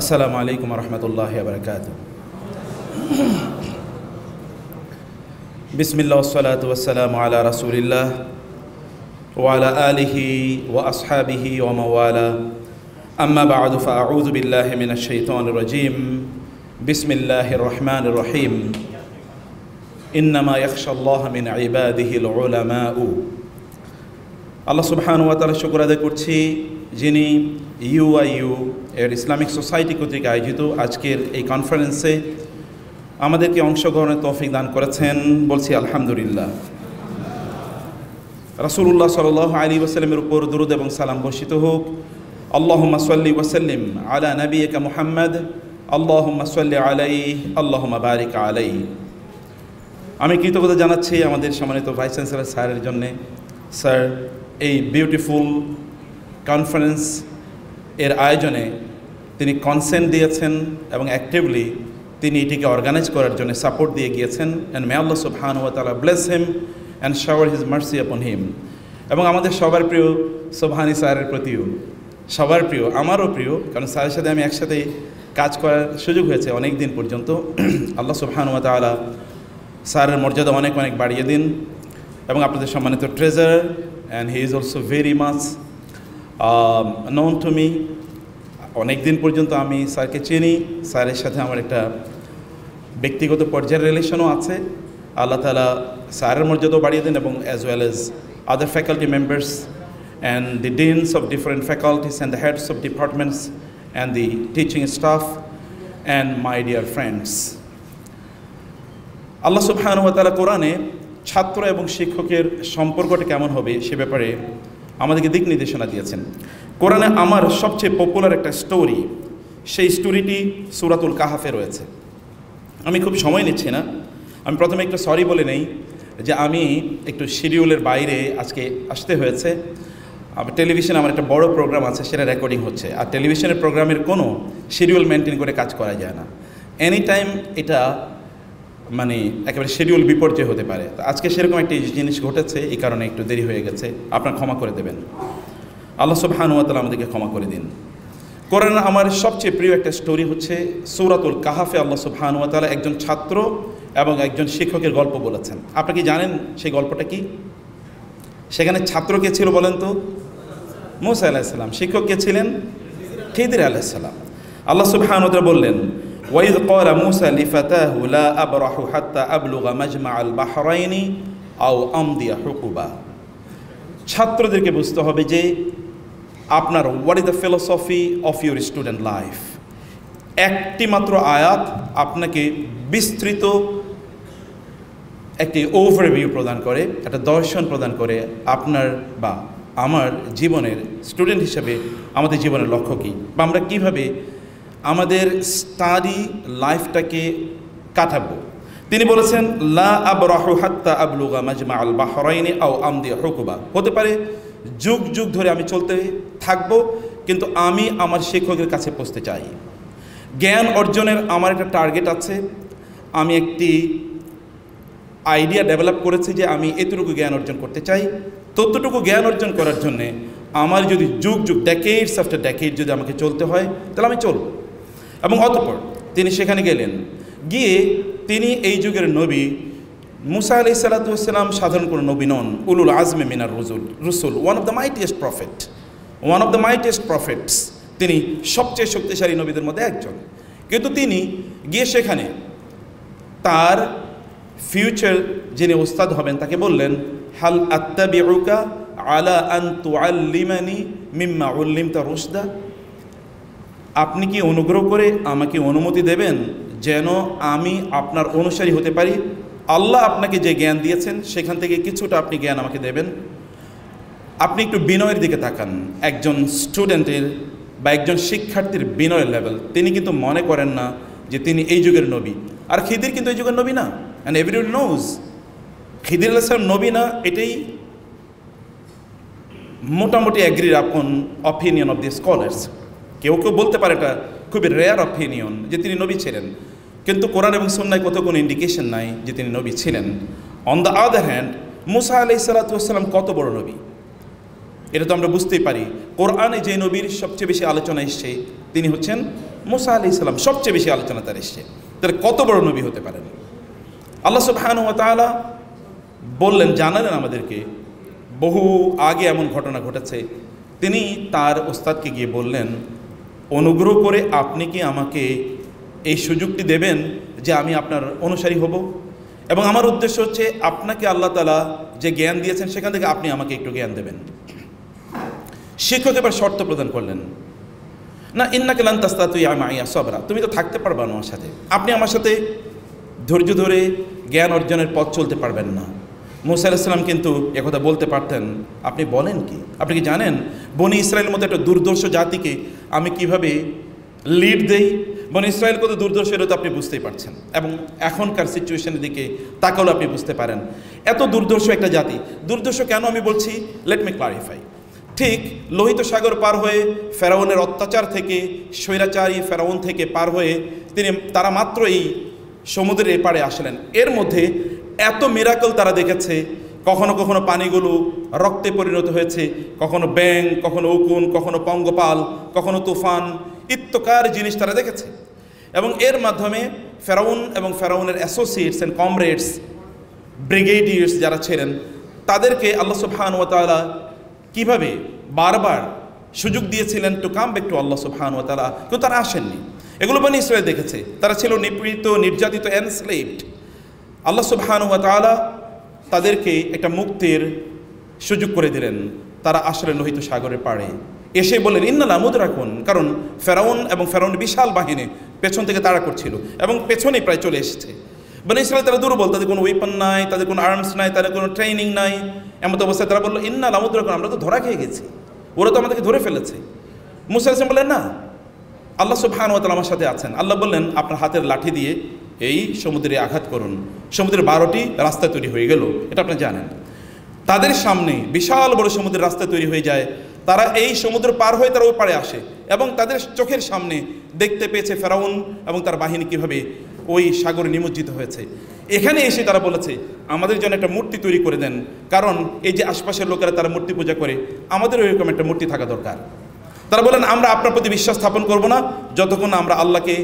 আসসালামু আলাইকুম রহমতুল্লাহ বারকাতুহু। বিসমিল্লাহ ওয়াসসালাতু ওয়াসসালামু আলা রাসূলিল্লাহ ওয়া আলা আলিহি ওয়া আসহাবিহি ওয়া মাওয়ালা। আম্মা বা'দু ফাআউযু বিল্লাহি মিনাশ শাইতানির রাজীম। বিসমিল্লাহির রহমানির রহিম। ইন্নামা ইয়াখশাল্লাহা মিন ইবাদিহিল উলামাউ। আল্লাহ সুবহানাহু ওয়া তাআলা শুকর আদায় করছি, যিনি ইউআইইউ এর ইসলামিক সোসাইটি কর্তৃক আয়োজিত আজকের এই কনফারেন্সে আমাদেরকে অংশগ্রহণের তৌফিক দান করেছেন। বলছি আলহামদুলিল্লাহ। রাসূলুল্লাহ সাল্লাল্লাহু আলাইহি ওয়াসাল্লামের উপর দুরূদ এবং সালাম বর্ষিত হোক। আল্লাহুম্মা সাল্লি ওয়া সাল্লিম আলা নাবিয়িকা মুহাম্মদ, আল্লাহুম্মা সাল্লি আলাইহি, আল্লাহুম্মা বারিক আলাইহি। আমি কৃতজ্ঞতা জানাচ্ছি আমাদের সম্মানিত ভাইস চ্যান্সেলর স্যারের জন্যে। স্যার এই বিউটিফুল কনফারেন্স এর আয়োজনে তিনি কনসেন্ট দিয়েছেন এবং অ্যাক্টিভলি তিনি এটিকে অর্গানাইজ করার জন্য সাপোর্ট দিয়ে গিয়েছেন। অ্যান্ড মে আল্লাহ সুবহানাহু ওয়া তাআলা bless him and shower his mercy upon him. এবং আমাদের সবার প্রিয় সোবহানি স্যারের প্রতিও সবার প্রিয়, আমারও প্রিয়, কারণ স্যারের সাথে আমি একসাথে কাজ করার সুযোগ হয়েছে অনেক দিন পর্যন্ত। আল্লাহ সুবহানাহু ওয়া তাআলা স্যারের মর্যাদা অনেক অনেক বাড়িয়ে দিন। এবং আপনাদের সম্মানিত treasurer, and he is also very much known to me. অনেক দিন পর্যন্ত আমি স্যারকে চিনি, স্যারের সাথে আমার একটা ব্যক্তিগত পর্যায়ের রিলেশনও আছে। আল্লাহ তাআলা স্যারের মর্যাদাও বাড়িয়ে দেন এবং as well as other faculty members and the deans of different faculties and the heads of departments and the teaching staff and my dear friends. আল্লাহ সুবহানাহু ওয়া তাআলা কোরআনে ছাত্র এবং শিক্ষকের সম্পর্কটা কেমন হবে সে ব্যাপারে আমাদেরকে দিক নির্দেশনা দিয়েছেন। কোরআনে আমার সবচেয়ে পপুলার একটা স্টোরি, সেই স্টোরিটি সূরাতুল কাহাফে রয়েছে। আমি খুব সময় নিচ্ছি না, আমি প্রথমে একটু সরি বলে নেই যে আমি একটু শিডিউলের বাইরে আজকে আসতে হয়েছে। টেলিভিশনে আমার একটা বড় প্রোগ্রাম আছে, সেটা রেকর্ডিং হচ্ছে। আর টেলিভিশনের প্রোগ্রামের কোনো শিডিউল মেনটেন করে কাজ করা যায় না। এনি টাইম এটা মানে একেবারে শিডিউল বিপর্যয় হতে পারে। তো আজকে সেরকম একটি জিনিস ঘটেছে, এই কারণে একটু দেরি হয়ে গেছে। আপনারা ক্ষমা করে দেবেন, আল্লাহ সুবহানাহু ওয়া তাআলা আমাদেরকে ক্ষমা করে দিন। কোরআনে আমার সবচেয়ে প্রিয় একটা স্টোরি হচ্ছে সূরাতুল কাহাফে। আল্লাহ সুবহানাহু ওয়া তাআলা একজন ছাত্র এবং একজন শিক্ষকের গল্প বলেছেন। আপনি কি জানেন সেই গল্পটা কি? সেখানে ছাত্র কে ছিল বলেন তো? মূসা আলাইহিস সালাম। শিক্ষক কে ছিলেন? খিদির আলাইহিস সালাম। আল্লাহ সুবহানাহু ওয়া তাআলা বললেন, ওয়াইদ ক্বালা মূসা লিফাতাহু লা আবরাহু হাত্তা আবলুগা মাজমাআল বাহরাইনি আও আমদিয়া হুকুবা। ছাত্রদেরকে বুঝতে হবে যে আপনার what is the philosophy of your student life. একটি মাত্র আয়াত আপনাকে বিস্তৃত একটি ওভারভিউ প্রদান করে, একটা দর্শন প্রদান করে আপনার বা আমার জীবনের স্টুডেন্ট হিসেবে আমাদের জীবনের লক্ষ্য কী, বা আমরা কীভাবে আমাদের স্টাডি লাইফটাকে কাটাবো। তিনি বলেছেন লা আবরাহু হাত্তা আবলুগা মাজমাআল বাহরাইনি আও আমদিয়া হুকুবা। হতে পারে যুগ যুগ ধরে আমি চলতে থাকবো, কিন্তু আমি আমার শিক্ষকের কাছে পৌঁছতে চাই। জ্ঞান অর্জনের আমার একটা টার্গেট আছে। আমি একটি আইডিয়া ডেভেলপ করেছি যে আমি এতটুকু জ্ঞান অর্জন করতে চাই। ততটুকু জ্ঞান অর্জন করার জন্যে আমার যদি যুগ যুগ ডেকেডস আফটার ডেকেড যদি আমাকে চলতে হয়, তাহলে আমি চলব। এবং অতঃপর তিনি সেখানে গেলেন, গিয়ে তিনি এই যুগের নবী মূসা আলাইহিস সালাতু ওয়াস সালাম সাধারণ কোনো নবী নন, উলুল আজমে মিনার রুসুল, one of the mightiest prophets. তিনি সবচেয়ে শক্তিশালী নবীদের মধ্যে একজন। কিন্তু তিনি গিয়ে সেখানে তার ফিউচার যিনি ওস্তাদ হবেন তাকে বললেন, হাল আত্তাবিউকা আলা আন তুআল্লিমানি মিম্মা উল্লিমতা রুশদা। আপনি কি অনুগ্রহ করে আমাকে অনুমতি দেবেন যেন আমি আপনার অনুসারী হতে পারি? আল্লাহ আপনাকে যে জ্ঞান দিয়েছেন সেখান থেকে কিছুটা আপনি জ্ঞান আমাকে দেবেন। আপনি একটু বিনয়ের দিকে তাকান। একজন স্টুডেন্টের বা একজন শিক্ষার্থীর বিনয়ের লেভেল, তিনি কিন্তু মনে করেন না যে তিনি এই যুগের নবী। আর খিদির কিন্তু এই যুগের নবী না। অ্যান্ড এভরিবডি নোজ খিদির আলাইহিস সালাম নবী না, এটাই মোটামুটি অ্যাগ্রির আপন অপিনিয়ন অফ দি স্কলার্স। কেউ কেউ বলতে পারে এটা খুবই রেয়ার অপিনিয়ন যে তিনি নবী ছিলেন, কিন্তু কোরআন এবং সুন্নাহয় কোথাও কোনো ইন্ডিকেশন নাই যে তিনি নবী ছিলেন। On the other hand Musa আলাইহিস সালাতু ওয়াস সালাম কত বড় নবী, এটা তো আমরা বুঝতেই পারি। কোরআনে যে নবীর সবচেয়ে বেশি আলোচনা এসছে তিনি হচ্ছেন মুসা আলাইহিস সালাম সবচেয়ে বেশি আলোচনা তার এসছে, তাহলে কত বড় নবী হতে পারেন। আল্লাহ সুবহানাহু ওয়া তাআলা বললেন, জানালেন আমাদেরকে বহু আগে এমন ঘটনা ঘটেছে। তিনি তার ওস্তাদকে গিয়ে বললেন, অনুগ্রহ করে আপনি কি আমাকে এই সুযোগটি দেবেন যে আমি আপনার অনুসারী হব, এবং আমার উদ্দেশ্য হচ্ছে আপনাকে আল্লাহ তাআলা যে জ্ঞান দিয়েছেন সেখান থেকে আপনি আমাকে একটু জ্ঞান দেবেন। শিক্ষক এবার শর্ত প্রদান করলেন, না ইন্নাকা লান তাস্তাতিয়া মাইয়া সাবরা, তুমি তো থাকতে পারবে না আমার সাথে, আপনি আমার সাথে ধৈর্য ধরে জ্ঞান অর্জনের পথ চলতে পারবেন না। মুসা আলাইহিস সালাম কিন্তু একথা বলতে পারতেন, আপনি বলেন কি, আপনি কি জানেন বনি ইসরায়েলের মতো একটা দুর্দর্শ জাতিকে আমি কিভাবে লিড দেই? বনি ইসরায়েল কত দুর্দর্শ এটা তো আপনি বুঝতেই পারছেন, এবং এখনকার সিচুয়েশনের দিকে তাকালে আপনি বুঝতে পারেন এত দুর্দর্শ একটা জাতি। দুর্দর্শ কেন আমি বলছি, লেট মি ক্লারিফাই। ঠিক লোহিত সাগর পার হয়ে ফেরাউনের অত্যাচার থেকে, স্বৈরাচারী ফেরাউন থেকে পার হয়ে তারা মাত্র এই সমুদ্রের এপারে আসলেন। এর মধ্যে এত মিরাকল তারা দেখেছে, কখনো কখনো পানিগুলো রক্তে পরিণত হয়েছে, কখনো ব্যাঙ, কখনো উকুন, কখনো পঙ্গপাল, কখনো তুফান ইত্তকার জিনিস তারা দেখেছে। এবং এর মাধ্যমে ফেরাউন এবং ফেরাউনের অ্যাসোসিয়েটস অ্যান্ড কমরেডস, ব্রিগেডিয়ার্স যারা ছিলেন, তাদেরকে আল্লাহ সুবহানাহু ওয়া তাআলা কীভাবে বারবার সুযোগ দিয়েছিলেন টু কাম ব্যাক টু আল্লাহ সুবহানাহু ওয়া তাআলা, কিন্তু তারা আসেননি। এগুলো বনি ইসরায়েল দেখেছে, তারা ছিল নিপীড়িত, নির্যাতিত, এনস্লেভড। আল্লাহ সুবহানাহু ওয়া তাআলা তাদেরকে একটা মুক্তির সুযোগ করে দিলেন। তারা আসলে লোহিত সাগরের পাড়ে এসে বললেন ইন্না লামুদরাকুন, কারণ ফেরাউন এবং ফেরাউনের বিশাল বাহিনী পেছন থেকে তাড়া করছিল এবং পেছনেই প্রায় চলে এসেছে। বনি ইসরায়েল তারা দুর্বল, তাদের কোনো ওয়েপন নাই, তাদের কোনো আর্মস নাই, তাদের কোনো ট্রেনিং নাই। এমন অবস্থায় তারা বললো ইন্না লামুদরাকুন, আমরা তো ধরা খেয়ে গেছি, ওরা তো আমাদেরকে ধরে ফেলেছে। মুসা আলাইহিস সালাম বললেন, না, আল্লাহ সুবহানাহু ওয়া তাআলা আমার সাথে আছেন। আল্লাহ বললেন, আপনার হাতের লাঠি দিয়ে এই সমুদ্রে আঘাত করুন। সমুদ্রের 12টি রাস্তা তৈরি হয়ে গেল, এটা আপনি জানেন। তাদের সামনে বিশাল বড় সমুদ্রের রাস্তা তৈরি হয়ে যায়। তারা এই সমুদ্র পার হয়ে তারা ওই পারে আসে, এবং তাদের চোখের সামনে দেখতে পেয়েছে ফেরাউন এবং তার বাহিনী কীভাবে ওই সাগরে নিমজ্জিত হয়েছে। এখানে এসে তারা বলেছে, আমাদের জন্য একটা মূর্তি তৈরি করে দেন, কারণ এই যে আশপাশের লোকেরা তারা মূর্তি পূজা করে, আমাদের ওইরকম একটা মূর্তি থাকা দরকার। তারা বলেন, আমরা আপনার প্রতি বিশ্বাস স্থাপন করব না যতক্ষণ না আমরা আল্লাহকে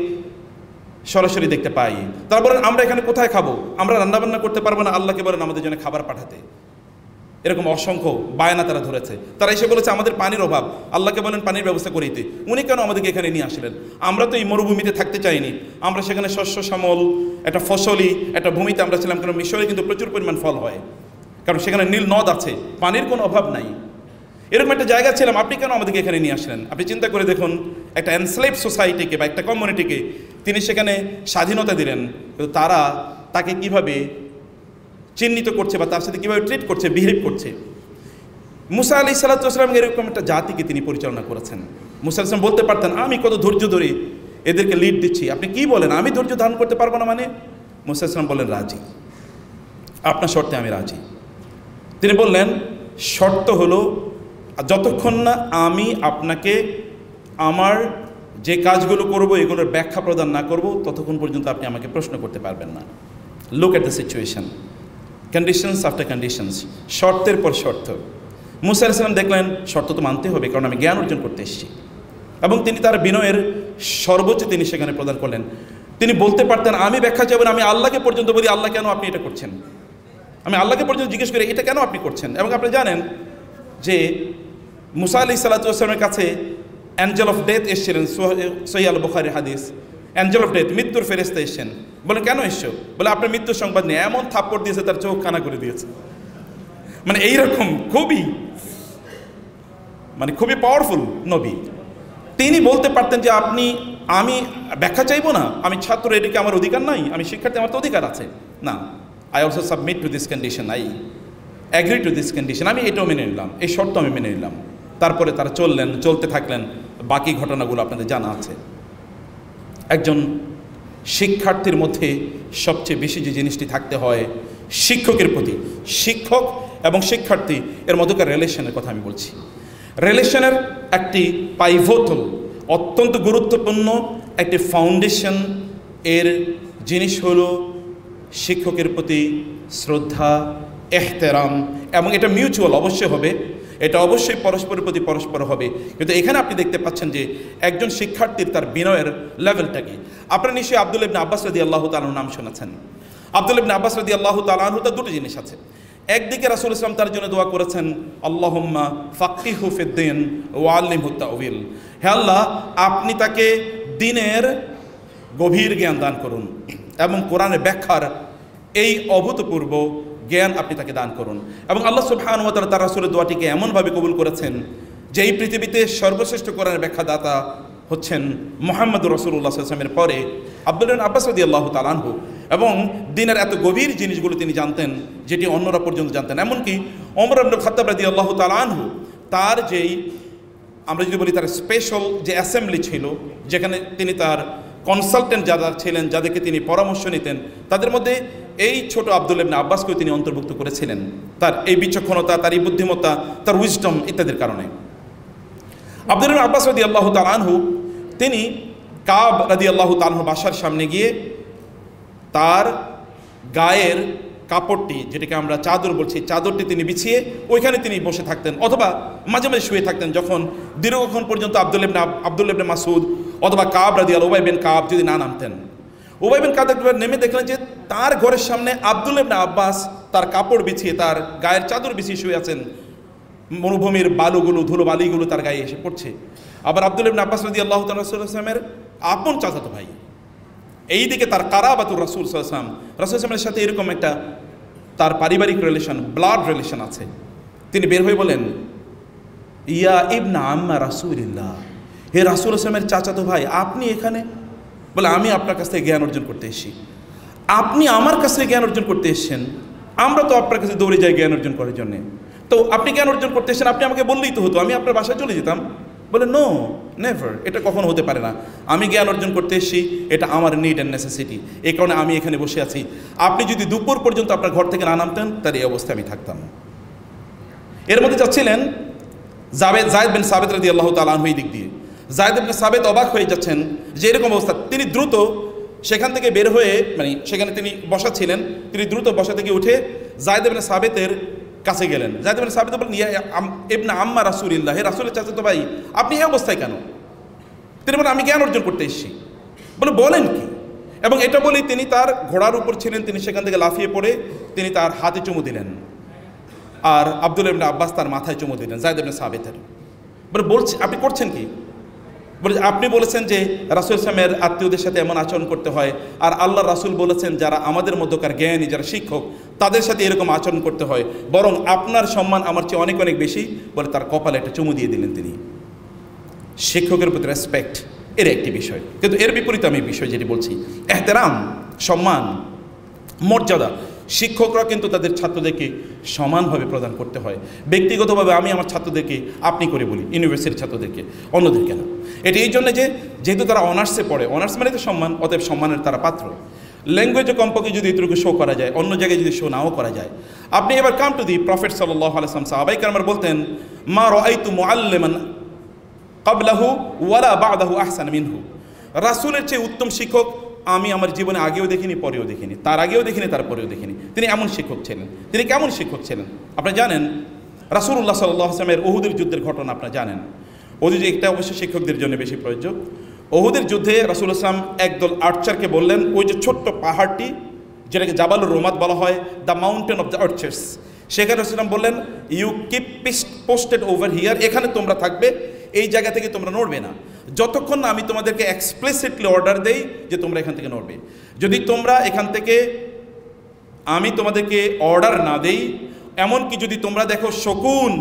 সরাসরি দেখতে পাই। তারা বলেন, আমরা এখানে কোথায় খাবো, আমরা রান্নাবান্না করতে পারবো না, আল্লাহকে বলেন আমাদের জন্য খাবার পাঠাতে। এরকম অসংখ্য বায়না তারা ধরেছে। তারা এসে বলেছে, আমাদের পানির অভাব, আল্লাহকে বলেন পানির ব্যবস্থা করে দিতে। উনি কেন আমাদেরকে এখানে নিয়ে আসলেন? আমরা তো এই মরুভূমিতে থাকতে চাইনি, আমরা সেখানে শস্য শ্যামল একটা ফসলি একটা ভূমিতে আমরা ছিলাম, কারণ মিশরে কিন্তু প্রচুর পরিমাণ ফল হয়, কারণ সেখানে নীল নদ আছে, পানির কোনো অভাব নাই। এরকম একটা জায়গা ছিলাম, আপনি কেন আমাদেরকে এখানে নিয়ে আসলেন? আপনি চিন্তা করে দেখুন, একটা এনস্লেভ সোসাইটিকে বা একটা কমিউনিটিকে তিনি সেখানে স্বাধীনতা দিলেন, কিন্তু তারা তাকে কিভাবে চিহ্নিত করছে বা তার সাথে কীভাবে ট্রিট করছে, বিহেভ করছে। মুসা আলাইহিস সালাম এরকম একটা জাতিকে তিনি পরিচালনা করেছেন। মুসা আলাইহিস সালাম বলতে পারতেন, আমি কত ধৈর্য ধরে এদেরকে লিড দিচ্ছি, আপনি কি বলেন, আমি ধৈর্য ধারণ করতে পারবো না? মানে মুসা আলাইহিস সালাম বললেন, রাজি, আপনার শর্তে আমি রাজি। তিনি বললেন, শর্ত হলো যতক্ষণ না আমি আপনাকে আমার যে কাজগুলো করব এগুলোর ব্যাখ্যা প্রদান না করব, ততক্ষণ পর্যন্ত আপনি আমাকে প্রশ্ন করতে পারবেন না। Look at the situation, conditions after conditions, শর্তের পর শর্ত। মুসা আলাইহিস সালাম দেখলেন, শর্ত তো মানতে হবে, কারণ আমি জ্ঞান অর্জন করতে এসেছি। এবং তিনি তার বিনয়ের সর্বোচ্চ তিনি সেখানে প্রদান করলেন। তিনি বলতে পারতেন, আমি ব্যাখ্যা চাইবেন, আমি আল্লাহকে পর্যন্ত বলি, আল্লাহ কেন আপনি এটা করছেন? আমি আল্লাহকে পর্যন্ত জিজ্ঞেস করি, এটা কেন আপনি করছেন? এবং আপনি জানেন যে মুসা আলাইহিস সালামের কাছে অ্যাঞ্জেল অফ ডেথ এসেছিলেন, সহিহ আল বুখারীর হাদিস। অ্যাঞ্জেল অফ ডেথ, মৃত্যুর ফেরেশতা এসেছেন। বলে, কেন এসছো? বলে, আপনার মৃত্যুর সংবাদ নিয়ে। এমন থাপ্পড় দিয়েছে, তার চোখ কানা করে দিয়েছে। মানে এইরকম খুবই পাওয়ারফুল নবী। তিনি বলতে পারতেন যে আমি ব্যাখ্যা চাইবো না, আমি ছাত্র, এদিকে আমার অধিকার নাই, আমি শিক্ষার্থী, আমার তো অধিকার আছে। না, I also submit to this condition, I agree to this condition, আমি এটাও মেনে নিলাম, এই শর্ত আমি মেনে নিলাম। তারপরে তারা চলতে থাকলেন। বাকি ঘটনাগুলো আপনাদের জানা আছে। একজন শিক্ষার্থীর মধ্যে সবচেয়ে বেশি যে জিনিসটি থাকতে হয় শিক্ষকের প্রতি, শিক্ষক এবং শিক্ষার্থী এর মধ্যকার রিলেশনের কথা আমি বলছি। রিলেশনের একটি পাইভোটাল, অত্যন্ত গুরুত্বপূর্ণ একটি ফাউন্ডেশন এর জিনিস হলো শিক্ষকের প্রতি শ্রদ্ধা, এহতেরাম, এবং এটা মিউচুয়াল অবশ্যই হবে। এটা অবশ্যই পরস্পরের প্রতি পরস্পর হবে। কিন্তু এখানে আপনি দেখতে পাচ্ছেন যে একজন শিক্ষার্থীর তার বিনয়ের লেভেলটা কি। আপনারা নিশ্চয়ই আব্দুল্লাহ ইবনে আব্বাস রাদিয়াল্লাহু তাআলা নাম শুনেছেন। আব্দুল্লাহ ইবনে আব্বাস রাদিয়াল্লাহু তাআলা তার দুটো জিনিস আছে। একদিকে রাসূল ইসলাম তার জন্য দোয়া করেছেন, আল্লাহুম্মা ফাক্কিহু ফিদ্দিন ওয়া আল্লিমহু তাউইল, হে আল্লাহ আপনি তাকে দ্বীনের গভীর জ্ঞান দান করুন এবং কোরআনের ব্যাখ্যার এই অভূতপূর্ব জ্ঞান আপনি তাকে দান করুন। এবং আল্লাহ সুবহানাহু ওয়া তাআলা তার রাসূলের দোয়াটিকে এমনভাবে কবুল করেছেন যে এই পৃথিবীতে সর্বশ্রেষ্ঠ কোরআনের ব্যাখ্যাদাতা হচ্ছেন মুহাম্মদ রাসূলুল্লাহ সাল্লাল্লাহু আলাইহি ওয়াসাল্লামের পরে আব্দুল্লাহ ইবনে আব্বাস রাদিয়াল্লাহু তাআলা আনহু, এবং দ্বীনের এত গভীর জিনিসগুলো তিনি জানতেন যেটি অন্যরা পর্যন্ত জানতেন। এমনকি ওমর ইবনে খাত্তাব রাদিয়াল্লাহু তাআলা আনহু তার যেই আমরা যদি বলি তার স্পেশাল যে অ্যাসেম্বলি ছিল, যেখানে তিনি তার কনসালটেন্ট যারা ছিলেন, যাদেরকে তিনি পরামর্শ নিতেন, তাদের মধ্যে এই ছোট আব্দুল্লাহ ইবনে আব্বাসকেও তিনি অন্তর্ভুক্ত করেছিলেন, তার এই বিচক্ষণতা, তার এই বুদ্ধিমত্তা, তার উইজডম ইত্যাদির কারণে। আব্দুল্লাহ ইবনে আব্বাস রাদিয়াল্লাহু তাআলা আনহু তিনি কাব রাদিয়াল্লাহু তাআলা আনহু বাসার সামনে গিয়ে তার গায়ের কাপড়টি, যেটাকে আমরা চাদর বলছি, চাদরটি তিনি বিছিয়ে ওইখানে তিনি বসে থাকতেন, অথবা মাঝে মাঝে শুয়ে থাকতেন, যখন দীর্ঘক্ষণ পর্যন্ত আব্দুল্লাহ ইবনে মাসউদ অথবা কাব রাদিয়াল্লাহু উবাই বিন কাব যদি না নামতেন। উবাই বিন কাব একবার নেমে দেখলেন যে তার ঘরের সামনে আব্দুল্লাহ ইবনে আব্বাস তার কাপড় বিছিয়ে, তার গায়ের চাদর বিছিয়ে শুয়ে আছেন, মরুভূমির বালুগুলো, ধুলো বালিগুলো তার গায়ে এসে পড়ছে। আবার আব্দুল্লাহ ইবনে আব্বাস রাদিয়াল্লাহু তাআলা রাসূলুল্লাহ সাল্লাল্লাহু আলাইহি ওয়াসাল্লামের আপন চাচাতো ভাই, এইদিকে তার কারাবাতুর রাসূল সাল্লাল্লাহু আলাইহি ওয়াসাল্লাম, রাসূল সাল্লাল্লাহু আলাইহি ওয়াসাল্লামের সাথে এরকম একটা তার পারিবারিক রিলেশন, ব্লাড রিলেশন আছে। তিনি বের হয়ে বলেন, ইয়া ইবনা আম্মা রাসূলিল্লাহ, হে রাসূল সাল্লামের চাচাতো ভাই, আপনি এখানে? বলে, আমি আপনার কাছ থেকে জ্ঞান অর্জন করতে এসেছি। আপনি আমার কাছ থেকে জ্ঞান অর্জন করতে এসেছেন? আমরা তো আপনার কাছে দৌড়ে যাই জ্ঞান অর্জন করার জন্যে। তো আপনি জ্ঞান অর্জন করতে এসেছেন, আপনি আমাকে বললেই তো হতো, আমি আপনার বাসায় চলে যেতাম। বলে, নো, নেভার, এটা কখনো হতে পারে না। আমি জ্ঞান অর্জন করতে এসেছি, এটা আমার নিড অ্যান্ড নেসেসিটি, এই কারণে আমি এখানে বসে আছি। আপনি যদি দুপুর পর্যন্ত আপনার ঘর থেকে না নামতেন, তার এই অবস্থায় আমি থাকতাম। এর মধ্যে যাচ্ছিলেন যায়েদ বিন সাবিত রাদিয়াল্লাহু তাআলা আনহু, এই দিক দিয়ে যায়েদ বিন সাবিত অবাক হয়ে যাচ্ছেন যে এরকম অবস্থা। তিনি দ্রুত সেখান থেকে বের হয়ে, মানে সেখানে তিনি বসা ছিলেন, তিনি দ্রুত বসা থেকে উঠে যায়েদ বিন সাবিতের কাছে গেলেন। যায়েদ বিন সাবিত বলেন, ইয়া ইবনা আম্মা রাসূলিল্লাহ, হে রাসূলের চাচাতো ভাই, আপনি এই অবস্থায় কেন? তিনি বলেন, আমি জ্ঞান অর্জন করতে এসেছি। বলে, বলেন কি? এবং এটা বলেই তিনি তার ঘোড়ার উপর ছিলেন, তিনি সেখান থেকে লাফিয়ে পড়ে তিনি তার হাতে চুমু দিলেন, আর আব্দুল্লাহ ইবনে আব্বাস তার মাথায় চুমু দিলেন যায়েদ ইবনে সাবিতের। বলে, বলছি আপনি করছেন কি? বলে, আপনি বলেছেন যে রাসূল সাল্লামের আত্মীয়দের সাথে এমন আচরণ করতে হয়, আর আল্লাহ রাসূল বলেছেন যারা আমাদের মধ্যকার জ্ঞানী, যারা শিক্ষক, তাদের সাথে এরকম আচরণ করতে হয়, বরং আপনার সম্মান আমার চেয়ে অনেক অনেক বেশি। বলে তার কপালে একটা চুমু দিয়ে দিলেন তিনি। শিক্ষকের প্রতি রেসপেক্ট এর একটি বিষয়, কিন্তু এর বিপরীতে আমি বিষয় যেটি বলছি, এহতেরাম, সম্মান, মর্যাদা, শিক্ষকরা কিন্তু তাদের ছাত্রদেরকে সমানভাবে প্রদান করতে হয়। ব্যক্তিগতভাবে আমি আমার ছাত্রদেরকে আপনি করে বলি, ইউনিভার্সিটির ছাত্রদেরকে, অন্যদেরকে না। এটি এই জন্য যে যেহেতু তারা অনার্সে পড়ে, অনার্স মানে তো সম্মান, অতএব সম্মানের তারা পাত্র। ল্যাঙ্গুয়েজে কমপক্ষে যদি এটুকু শো করা যায়, অন্য জায়গায় যদি শো নাও করা যায়। আপনি এবার কাম টু দি প্রফেট সাল্লাল্লাহু আলাইহি ওয়াসাল্লাম। সাহাবায়ে কেরাম বলতেন, মা রাআইতু মুআল্লিমান ক্বাবলাহু ওয়ালা বা'দাহু আহসান মিনহু, রাসূলের চেয়ে উত্তম শিক্ষক আমি আমার জীবনে আগেও দেখিনি, পরেও দেখিনি, তার আগেও দেখিনি, তার পরেও দেখিনি। তিনি এমন শিক্ষক ছিলেন। তিনি কেমন শিক্ষক ছিলেন আপনারা জানেন? রাসূলুল্লাহ সাল্লাল্লাহু আলাইহি ওয়াসাল্লামের উহুদের যুদ্ধের ঘটনা আপনারা জানেন। ওহুদের একটা অবশ্যই শিক্ষকদের জন্য বেশি প্রয়োজন। উহুদের যুদ্ধে রাসূল ইসলাম একদল আর্চারকে বললেন, ওই যে ছোট্ট পাহাড়টি যেটাকে জাবালুর রোমাত বলা হয়, the mountain of the archers, সেখানে রাসূল ইসলাম বললেন, you keep posted over here, এখানে তোমরা থাকবে, এই জায়গা থেকে তোমরা নড়বে না যতক্ষণ না আমি তোমাদেরকে এক্সপ্লিসিটলি অর্ডার দেই যে তোমরা এখান থেকে নড়বে। যদি তোমরা এখান থেকে আমি তোমাদেরকে অর্ডার না দেই, এমনকি যদি তোমরা দেখো শকুন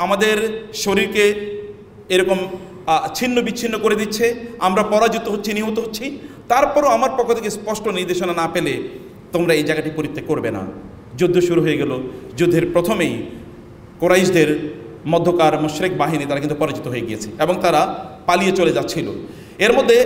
আমাদের শরীরকে এরকম ছিন্ন বিচ্ছিন্ন করে দিচ্ছে, আমরা পরাজিত হচ্ছি, নিহত হচ্ছি, তারপরও আমার পক্ষ থেকে স্পষ্ট নির্দেশনা না পেলে তোমরা এই জায়গাটি পরিত্যাগ করবে না। যুদ্ধ শুরু হয়ে গেল। যুদ্ধের প্রথমেই কুরাইশদের মধ্যকার মুশরিক বাহিনী তারা কিন্তু পরাজিত হয়ে গিয়েছে এবং তারা পালিয়ে চলে যাচ্ছিল। এর মধ্যে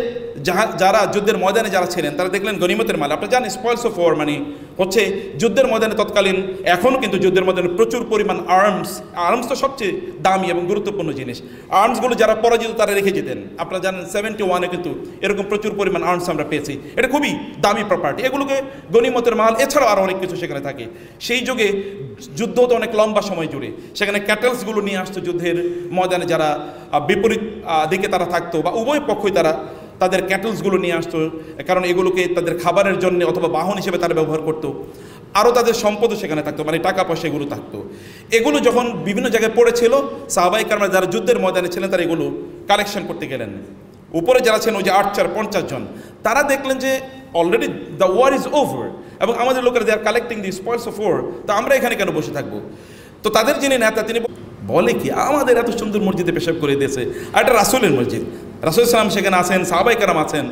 যারা যুদ্ধের ময়দানে যারা ছিলেন তারা দেখলেন গনিমতের মাল। আপনারা জানেন স্পয়েলস অফ ওয়ার মানে হচ্ছে যুদ্ধের ময়দানে তৎকালীন, এখনও কিন্তু যুদ্ধের ময়দানে প্রচুর পরিমাণ আর্মস তো সবচেয়ে দামি এবং গুরুত্বপূর্ণ জিনিস। আর্মসগুলো যারা পরাজিত তারা রেখে যেতেন। আপনারা জানেন 71-এ কিন্তু এরকম প্রচুর পরিমাণ আর্মস আমরা পেয়েছি। এটা খুবই দামি প্রপার্টি, এগুলোকে গনিমতের মাল, এছাড়াও আরও অনেক কিছু সেখানে থাকে। সেই যুগে যুদ্ধ তো অনেক লম্বা সময় জুড়ে, সেখানে ক্যাটেলসগুলো নিয়ে আসতো যুদ্ধের ময়দানে যারা বিপরীত দিকে তারা থাকতো, বা উভয় পক্ষই তারা তাদের ক্যাটেলসগুলো নিয়ে আসতো, কারণ এগুলোকে তাদের খাবারের জন্য অথবা বাহন হিসেবে তারা ব্যবহার করতো। আরও তাদের সম্পদও সেখানে থাকতো, মানে টাকা পয়সা এগুলো থাকতো। এগুলো যখন বিভিন্ন জায়গায় পড়েছিল, সাহাবায়ে কেরাম যারা যুদ্ধের ময়দানে ছিলেন তারা এগুলো কালেকশন করতে গেলেন। উপরে যারা ছিলেন ওই যে 8-4-50 জন, তারা দেখলেন যে already the war is over, এবং আমাদের লোকেরা they are collecting the spoils of war, তো আমরা এখানে কেন বসে থাকবো? তো তাদের যিনি নেতা তিনি বলে কি, আমাদের এত সুন্দর মসজিদে পেশাব করে দিয়েছে, আর এটা রাসূলের মসজিদ, রাসূল সাল্লাম সেখানে আছেন, সাহাবায়ে কেরাম আছেন।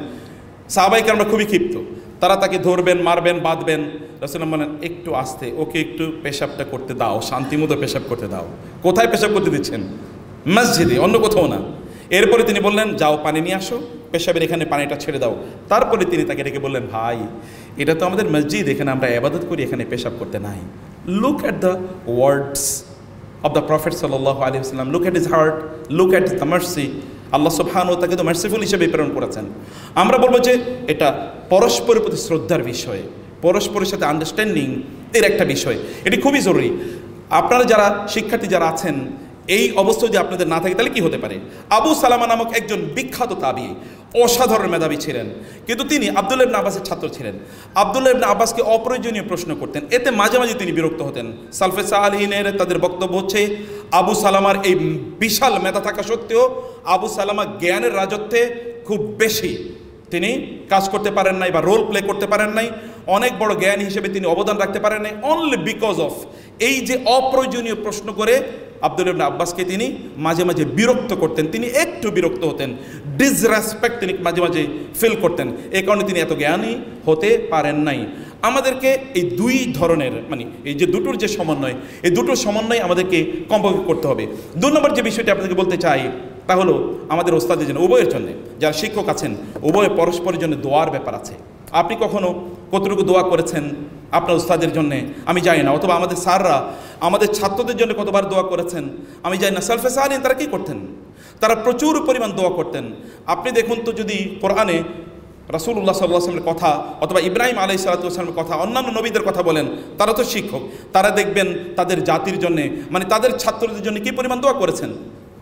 সাহাবায়ে কেরামরা খুবই ক্ষিপ্ত, তারা তাকে ধরবেন, মারবেন, বাঁধবেন। রাসূল বলেন একটু আস্তে, ওকে একটু পেশাবটা করতে দাও, শান্তিমতো পেশাব করতে দাও। কোথায় পেশাব করতে দিচ্ছেন? মসজিদে, অন্য কোথাও না। এরপরে তিনি বললেন যাও পানি নিয়ে আসো, পেশাবের এখানে পানিটা ছেড়ে দাও। তারপরে তিনি তাকে ডেকে বললেন, ভাই এটা তো আমাদের মসজিদ, এখানে আমরা ইবাদত করি, এখানে পেশাব করতে নাই। Look at the words of the Prophet sallallahu alaihi wasallam, look at his heart, look at the mercy. আল্লাহ সুবহানাহু ওয়া তাআলা তো মার্সিফুল হিসেবে প্রেরণ করেছেন। আমরা বলবো যে এটা পরস্পরের প্রতি শ্রদ্ধার বিষয়, পরস্পরের সাথে আন্ডারস্ট্যান্ডিং এর একটা বিষয়, এটি খুবই জরুরি। আপনারা যারা শিক্ষার্থী যারা আছেন, এই অবস্থা যদি আপনাদের না থাকে তাহলে কি হতে পারে? আবু সালামা নামক একজন বিখ্যাত তাবিঈ, অসাধারণ মেধাবী ছিলেন, কিন্তু তিনি আব্দুল্লাহ ইবনে আব্বাসের ছাত্র ছিলেন। আব্দুল্লাহ ইবনে আব্বাসকে অপ্রয়োজনীয় প্রশ্ন করতেন, এতে মাঝে মাঝে তিনি বিরক্ত হতেন। সালফে সালিহিনের তাদের বক্তব্য হচ্ছে, আবু সালামার এই বিশাল মেধা থাকা সত্ত্বেও আবু সালামা জ্ঞানের রাজত্বে খুব বেশি তিনি কাজ করতে পারেন নাই, বা রোল প্লে করতে পারেন নাই, অনেক বড় জ্ঞানী হিসেবে তিনি অবদান রাখতে পারেন নাই, অনলি বিকজ অফ এই যে অপ্রয়োজনীয় প্রশ্ন করে আব্দুল্লাহ ইবনে আব্বাসকে তিনি মাঝে মাঝে বিরক্ত করতেন। তিনি একটু বিরক্ত হতেন, ডিসরেসপেক্ট তিনি মাঝে মাঝে ফিল করতেন, এই কারণে তিনি এত জ্ঞানী হতে পারেন নাই। আমাদেরকে এই দুই ধরনের, মানে এই যে দুটোর যে সমন্বয়, এই দুটোর সমন্বয় আমাদেরকে কমপক্ষে করতে হবে। 2 নম্বর যে বিষয়টি আপনাদেরকে বলতে চাই তা হলো আমাদের ওস্তাদের জন্য, উভয়ের জন্য, যারা শিক্ষক আছেন উভয় পরস্পরের জন্য দোয়ার ব্যাপার আছে। আপনি কখনো কতটুকু দোয়া করেছেন আপনার উস্তাদের জন্য আমি জানি না, অথবা আমাদের স্যাররা আমাদের ছাত্রদের জন্য কতবার দোয়া করেছেন আমি জানি না। সালফে সালিহিন তারা কী করতেন? তারা প্রচুর পরিমাণ দোয়া করতেন। আপনি দেখুন তো, যদি কোরআনে রাসূলুল্লাহ সাল্লাল্লাহু আলাইহি ওয়াসাল্লামের কথা অথবা ইব্রাহিম আলাইহিস সালাতু ওয়াসাল্লামের কথা, অন্যান্য নবীদের কথা বলেন, তারা তো শিক্ষক, তারা দেখবেন তাদের জাতির জন্যে, মানে তাদের ছাত্রদের জন্য কী পরিমাণ দোয়া করেছেন।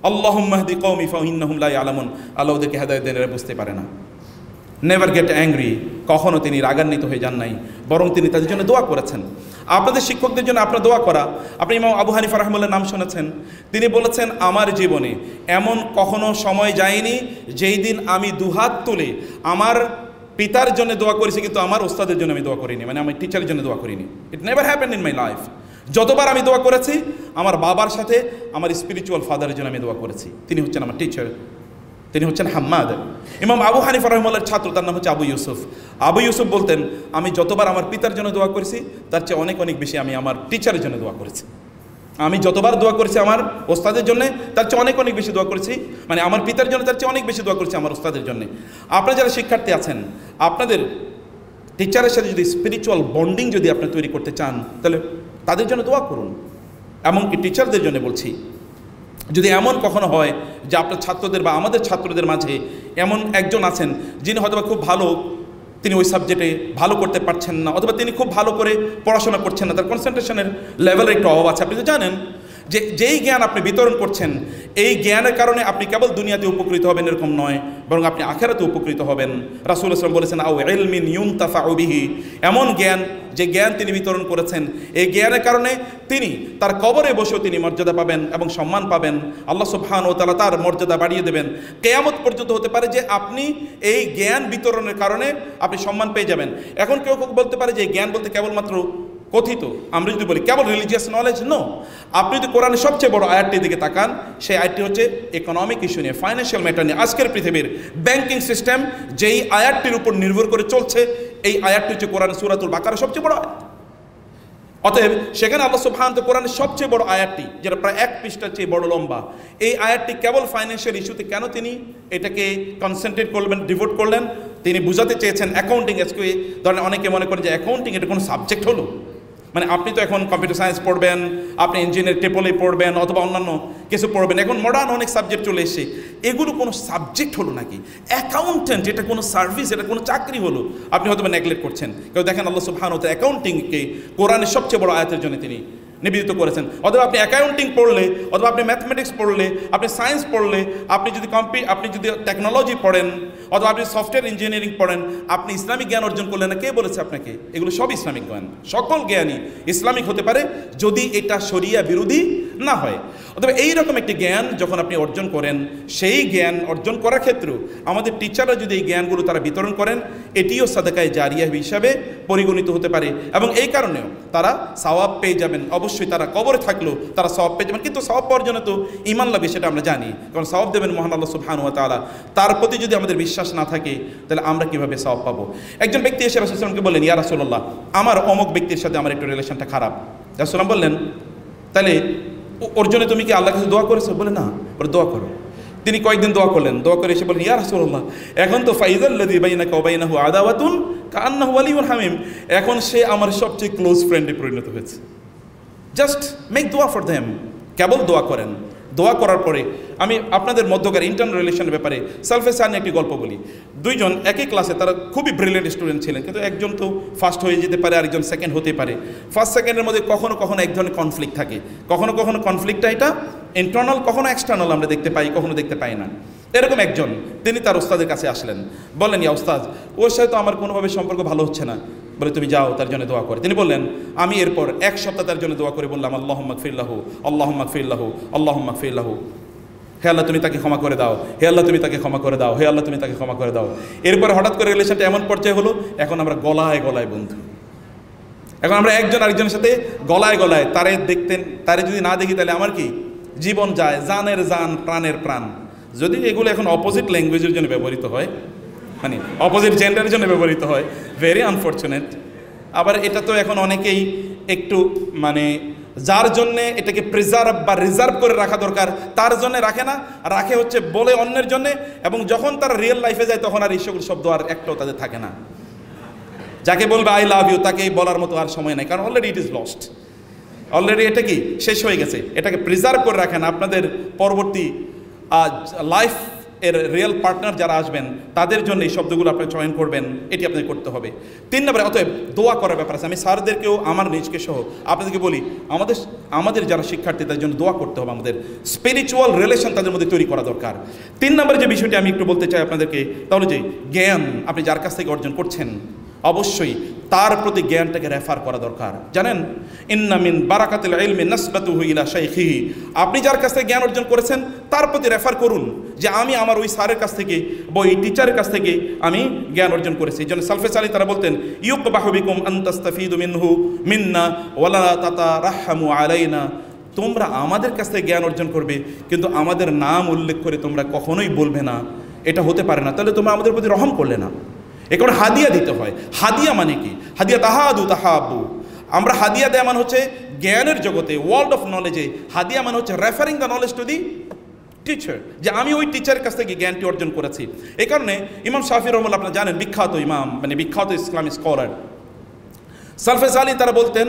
আল্লাহুম্মা হদি কওমি ফাইন্নাহুম লা ইয়ালামুন, আল্লাহ ওদেরকে হেদায়েত দেন, এরা বুঝতে পারে না। নেভার গেট অ্যাংরি, কখনও তিনি রাগান্বিত হয়ে যান নাই, বরং তিনি তাদের জন্য দোয়া করেছেন। আপনাদের শিক্ষকদের জন্য আপনার দোয়া করা, আপনি ইমাম আবু হানিফা রাহিমাহুল্লাহর নাম শুনেছেন, তিনি বলেছেন আমার জীবনে এমন কখনো সময় যায়নি যেই দিন আমি দুহাত তুলে আমার পিতার জন্য দোয়া করেছি, কিন্তু আমার ওস্তাদের জন্য আমি দোয়া করিনি, মানে আমার টিচারের জন্য দোয়া করিনি। It never happened in my life. যতবার আমি দোয়া করেছি আমার বাবার সাথে আমার স্পিরিচুয়াল ফাদারের জন্য আমি দোয়া করেছি, তিনি হচ্ছেন আমার টিচার, তিনি হচ্ছেন হাম্মাদ। ইমাম আবু হানিফা রাহিমাহুল্লাহর ছাত্র, তার নাম হচ্ছে আবু ইউসুফ। আবু ইউসুফ বলতেন আমি যতবার আমার পিতার জন্য দোয়া করেছি তার চেয়ে অনেক অনেক বেশি আমি আমার টিচারের জন্য দোয়া করেছি। আমি যতবার দোয়া করেছি আমার ওস্তাদের জন্য তার চেয়ে অনেক অনেক বেশি দোয়া করেছি, মানে আমার পিতার জন্য তার চেয়ে অনেক বেশি দোয়া করেছি আমার ওস্তাদের জন্য। আপনারা যারা শিক্ষার্থী আছেন, আপনাদের টিচারের সাথে যদি স্পিরিচুয়াল বন্ডিং যদি আপনি তৈরি করতে চান তাহলে তাদের জন্য দোয়া করুন। এমনকি টিচারদের জন্য বলছি, যদি এমন কখনো হয় যে আপনার ছাত্রদের বা আমাদের ছাত্রদের মাঝে এমন একজন আছেন যিনি হয়তো খুব ভালো, তিনি ওই সাবজেক্টে ভালো করতে পারছেন না, অথবা তিনি খুব ভালো করে পড়াশোনা করছেন না, তার কনসেন্ট্রেশনের লেভেলের একটু অভাব আছে, আপনি তো জানেন যে যেই জ্ঞান আপনি বিতরণ করছেন এই জ্ঞানের কারণে আপনি কেবল দুনিয়াতে উপকৃত হবেন এরকম নয়, বরং আপনি আখিরাতে উপকৃত হবেন। রাসূলুল্লাহ সাল্লাল্লাহু আলাইহি ওয়াসাল্লাম বলেছেন আও ইলমিন ইউনতাফাউ বিহি, এমন জ্ঞান যে জ্ঞান তিনি বিতরণ করেছেন এই জ্ঞানের কারণে তিনি তার কবরে বসেও তিনি মর্যাদা পাবেন এবং সম্মান পাবেন। আল্লাহ সুবহানাহু ওয়া তাআলা তার মর্যাদা বাড়িয়ে দেবেন। কিয়ামত পর্যন্ত হতে পারে যে আপনি এই জ্ঞান বিতরণের কারণে আপনি সম্মান পেয়ে যাবেন। এখন কেউ কেউ বলতে পারে যে জ্ঞান বলতে কেবলমাত্র কথিত, আমরা যদি বলি কেবল রিলিজিয়াস নলেজ, নো। আপনি যদি কোরআনের সবচেয়ে বড় আয়াতটির দিকে তাকান, সেই আয়াতটি হচ্ছে ইকোনমিক ইস্যু নিয়ে, ফাইন্যান্সিয়াল ম্যাটার নিয়ে। আজকের পৃথিবীর ব্যাংকিং সিস্টেম যেই আয়াতটির উপর নির্ভর করে চলছে, এই আয়াতটি হচ্ছে কোরআন সূরাতুল বাকারার সবচেয়ে বড় আয়াত। অতএব সেখানে আল্লাহ সুবহানাহু ওয়া তাআলা কোরআনের সবচেয়ে বড় আয়াতটি, যেটা প্রায় 1 পৃষ্ঠার চেয়ে বড় লম্বা, এই আয়াতটি কেবল ফাইন্যান্সিয়াল ইস্যুতে কেন তিনি এটাকে কনসেন্ট্রেট করলেন, ডিভোট করলেন, তিনি বুঝাতে চেয়েছেন অ্যাকাউন্টিং। আজকে ধরেন অনেকে মনে করেন যে অ্যাকাউন্টিং এটা কোনো সাবজেক্ট হলো, মানে আপনি তো এখন কম্পিউটার সায়েন্স পড়বেন, আপনি ইঞ্জিনিয়ার টেপলে পড়বেন অথবা অন্যান্য কিছু পড়বেন, এখন মডার্ন অনেক সাবজেক্ট চলে এসেছে, এগুলো কোনো সাবজেক্ট হলো নাকি? অ্যাকাউন্টেন্ট এটা কোনো সার্ভিস, এটা কোনো চাকরি হলো? আপনি হয়তো নেগলেক্ট করছেন। কেউ দেখেন আল্লাহ সুবহানাহু ওয়া তাআলা অ্যাকাউন্টিংকে কোরআনের সবচেয়ে বড় আয়াতের জন্য তিনি নিবেদিত করেছেন। অথবা আপনি অ্যাকাউন্টিং পড়লে, অথবা আপনি ম্যাথমেটিক্স পড়লে, আপনি সায়েন্স পড়লে, আপনি যদি টেকনোলজি পড়েন, অথবা আপনি সফটওয়্যার ইঞ্জিনিয়ারিং পড়েন, আপনি ইসলামিক জ্ঞান অর্জন করলেন না। কে বলেছে আপনাকে? এগুলো সব ইসলামিক জ্ঞান। সকল জ্ঞানই ইসলামিক হতে পারে যদি এটা শরিয়া বিরোধী না হয়। অথবা এইরকম একটি জ্ঞান যখন আপনি অর্জন করেন, সেই জ্ঞান অর্জন করার ক্ষেত্রেও আমাদের টিচাররা যদি এই জ্ঞানগুলো তারা বিতরণ করেন, এটিও সাদাকায়ে জারিয়া হিসাবে পরিগণিত হতে পারে, এবং এই কারণেও তারা সওয়াব পেয়ে যাবেন। অবশ্যই তারা কবরে থাকলেও তারা সওয়াব পেয়ে যাবেন, কিন্তু সওয়াব পাওয়ার জন্য তো ঈমান লাগবে, সেটা আমরা জানি। কারণ সওয়াব দেবেন মহান আল্লাহ সুবহানাহু ওয়া তাআলা। তার প্রতি যদি আমাদের বিশ্বাস না থাকে, তাহলে আমরা কিভাবে সওয়াব পাবো? একজন ব্যক্তি এসে রাসূল সাল্লাল্লাহু আলাইহি ওয়াসাল্লামকে বললেন, ইয়া রাসূলুল্লাহ, আমার অমুক ব্যক্তির সাথে আমার একটু রিলেশনটা খারাপ। রাসূল সাল্লাল্লাহু বললেন, তাহলে ওর জন্য তুমি কি আল্লাহর কাছে দোয়া করেছো? বলে না। বলে দোয়া করো। তিনি কয়েকদিন দোয়া করলেন, দোয়া করে এসে বললেন, ইয়া রাসূলুল্লাহ, এখন তো ফাইজাল্লাযী বাইনাকা ওয়া বাইনাহু আদাওয়াতুন কাআন্নাহু ওয়ালিয়্যুন হামিম, এখন সে আমার সবচেয়ে ক্লোজ ফ্রেন্ডে পরিণত হয়েছে। জাস্ট মেক দোয়া ফর দেম, কেবল দোয়া করেন। দোয়া করার পরে আমি আপনাদের মধ্যকার ইন্টারনাল রিলেশনের ব্যাপারে সালফে সানি একটি গল্প বলি। দুইজন একই ক্লাসে, তারা খুবই ব্রিলিয়েন্ট স্টুডেন্ট ছিলেন, কিন্তু একজন তো ফার্স্ট হয়ে যেতে পারে, আরেকজন সেকেন্ড হতে পারে। ফার্স্ট সেকেন্ডের মধ্যে কখনো কখনো এক ধরনের কনফ্লিক্ট থাকে, কখনো কখনো কনফ্লিক্টটা এটা ইন্টারনাল, কখনো এক্সটার্নাল আমরা দেখতে পাই, কখনো দেখতে পাই না। এরকম একজন, তিনি তার ওস্তাদের কাছে আসলেন, বললেন, ইয়া ওস্তাদ, ওর সাথে তো আমার কোনোভাবে সম্পর্ক ভালো হচ্ছে না। বলে, তুমি যাও তার জন্য দোয়া করে। তিনি বললেন, আমি এরপর 1 সপ্তাহ তার জন্য দোয়া করে বললাম, আল্লাহুম্মা গফির লাহু, আল্লাহুম্মা গফির লাহু, আল্লাহুম্মা গফির লাহু। হে আল্লাহ, তুমি তাকে ক্ষমা করে দাও, হে আল্লাহ তুমি তাকে ক্ষমা করে দাও, হে আল্লাহ তুমি তাকে ক্ষমা করে দাও। এরপর হঠাৎ করে রিলেশনটা এমন পর্যায়ে হলো, এখন আমরা গলায় গলায় বন্ধু। এখন আমরা একজন আরেকজনের সাথে গলায় গলায়, তারে দেখতেন, তারে যদি না দেখি তাহলে আমার কি জীবন যায়, জানের জান, প্রাণের প্রাণ। যদি এগুলো এখন অপোজিট ল্যাঙ্গুয়েজের জন্য ব্যবহৃত হয়, মানে অপোজিট জেন্ডারের জন্য ব্যবহৃত হয়, ভেরি আনফর্চুনেট। আবার এটা তো এখন অনেকেই একটু মানে যার জন্যে এটাকে প্রিজার্ভ বা রিজার্ভ করে রাখা দরকার, তার জন্য রাখে না, রাখে হচ্ছে বলে অন্যের জন্যে, এবং যখন তারা রিয়েল লাইফে যায় তখন আর এই সকল শব্দ আর একটাও তাদের থাকে না। যাকে বলবে আই লাভ ইউ, তাকে বলার মতো আর সময় নেই, কারণ already it is lost, already এটা কি শেষ হয়ে গেছে। এটাকে প্রিজার্ভ করে রাখেন, আপনাদের পরবর্তী লাইফ এর রিয়েল পার্টনার যারা আসবেন তাদের জন্য এই শব্দগুলো আপনি চয়ন করবেন, এটি আপনাকে করতে হবে। 3 নম্বরে, অতএব দোয়া করার ব্যাপার আছে। আমি স্যারদেরকেও, আমার নিজকে সহ আপনাদেরকে বলি, আমাদের যারা শিক্ষার্থী তাদের জন্য দোয়া করতে হবে, আমাদের স্পিরিচুয়াল রিলেশন তাদের মধ্যে তৈরি করা দরকার। 3 নম্বরে যে বিষয়টি আমি একটু বলতে চাই আপনাদেরকে, তাহলে যে জ্ঞান আপনি যার কাছ থেকে অর্জন করছেন, অবশ্যই তার প্রতি জ্ঞানটাকে রেফার করা দরকার। জানেন, ইন্না মিন বারাকাতিল ইলমি নাসবাতুহু ইলা শাইখিহি, আপনি যার কাছ থেকে জ্ঞান অর্জন করেছেন তার প্রতি রেফার করুন, যে আমি আমার ওই স্যারের কাছ থেকে বা ওই টিচারের কাছ থেকে আমি জ্ঞান অর্জন করেছি। এই জন্য সালফে সালি তারা বলতেন, ইউকবাহু বিকুম আন তাস্তাফিদু মিনহু মিন্না ওয়ালা তাতারাহমু আলাইনা, তোমরা আমাদের কাছ থেকে জ্ঞান অর্জন করবে, কিন্তু আমাদের নাম উল্লেখ করে তোমরা কখনোই বলবে না, এটা হতে পারে না, তাহলে তোমরা আমাদের প্রতি রহম করলে না। এখন হাদিয়া দিতে হয়। হাদিয়া মানে কি? হাদিয়া তাহাদু তাহাবু, আমরা হাদিয়া দেয়া মানে হচ্ছে জ্ঞানের জগতে, ওয়ার্ল্ড অফ নলেজে হাদিয়া মানে হচ্ছে referring the knowledge to the teacher, যে আমি ওই টিচারের কাছ থেকে জ্ঞানটি অর্জন করেছি। এই কারণে ইমাম শাফি রহমাতুল্লাহ, আপনারা জানেন, বিখ্যাত ইমাম, মানে বিখ্যাত ইসলামিক স্কলার, সালফে সালি তারা বলতেন,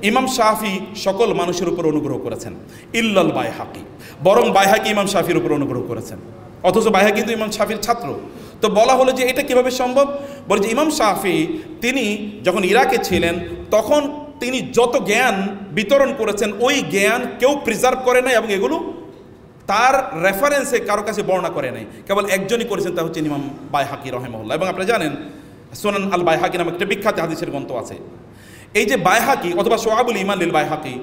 ইমাম শাফি সকল মানুষের উপর অনুগ্রহ করেছেন ইল্লাল বাইহাকি, বরং বাইহাকি ইমাম শাফির উপর অনুগ্রহ করেছেন, অথচ বাইহাকি কিন্তু ইমাম শাফির ছাত্র। তো বলা হলো যে এটা কিভাবে সম্ভব? বলে যে ইমাম শাফি তিনি যখন ইরাকে ছিলেন তখন তিনি যত জ্ঞান বিতরণ করেছেন, ওই জ্ঞান কেউ প্রিজার্ভ করে নাই, এবং এগুলো তার রেফারেন্সে কারো কাছে বর্ণনা করে নাই, কেবল একজনই করেছেন, তা হচ্ছে ইমাম বাইহাকি রাহিমাহুল্লাহ। এবং আপনারা জানেন, সুনান আল বাইহাকি নামে একটা বিখ্যাত হাদিসের গ্রন্থ আছে। এই যে বাইহাকি অথবা শোয়াবুল ইমান লিল বাইহাকি,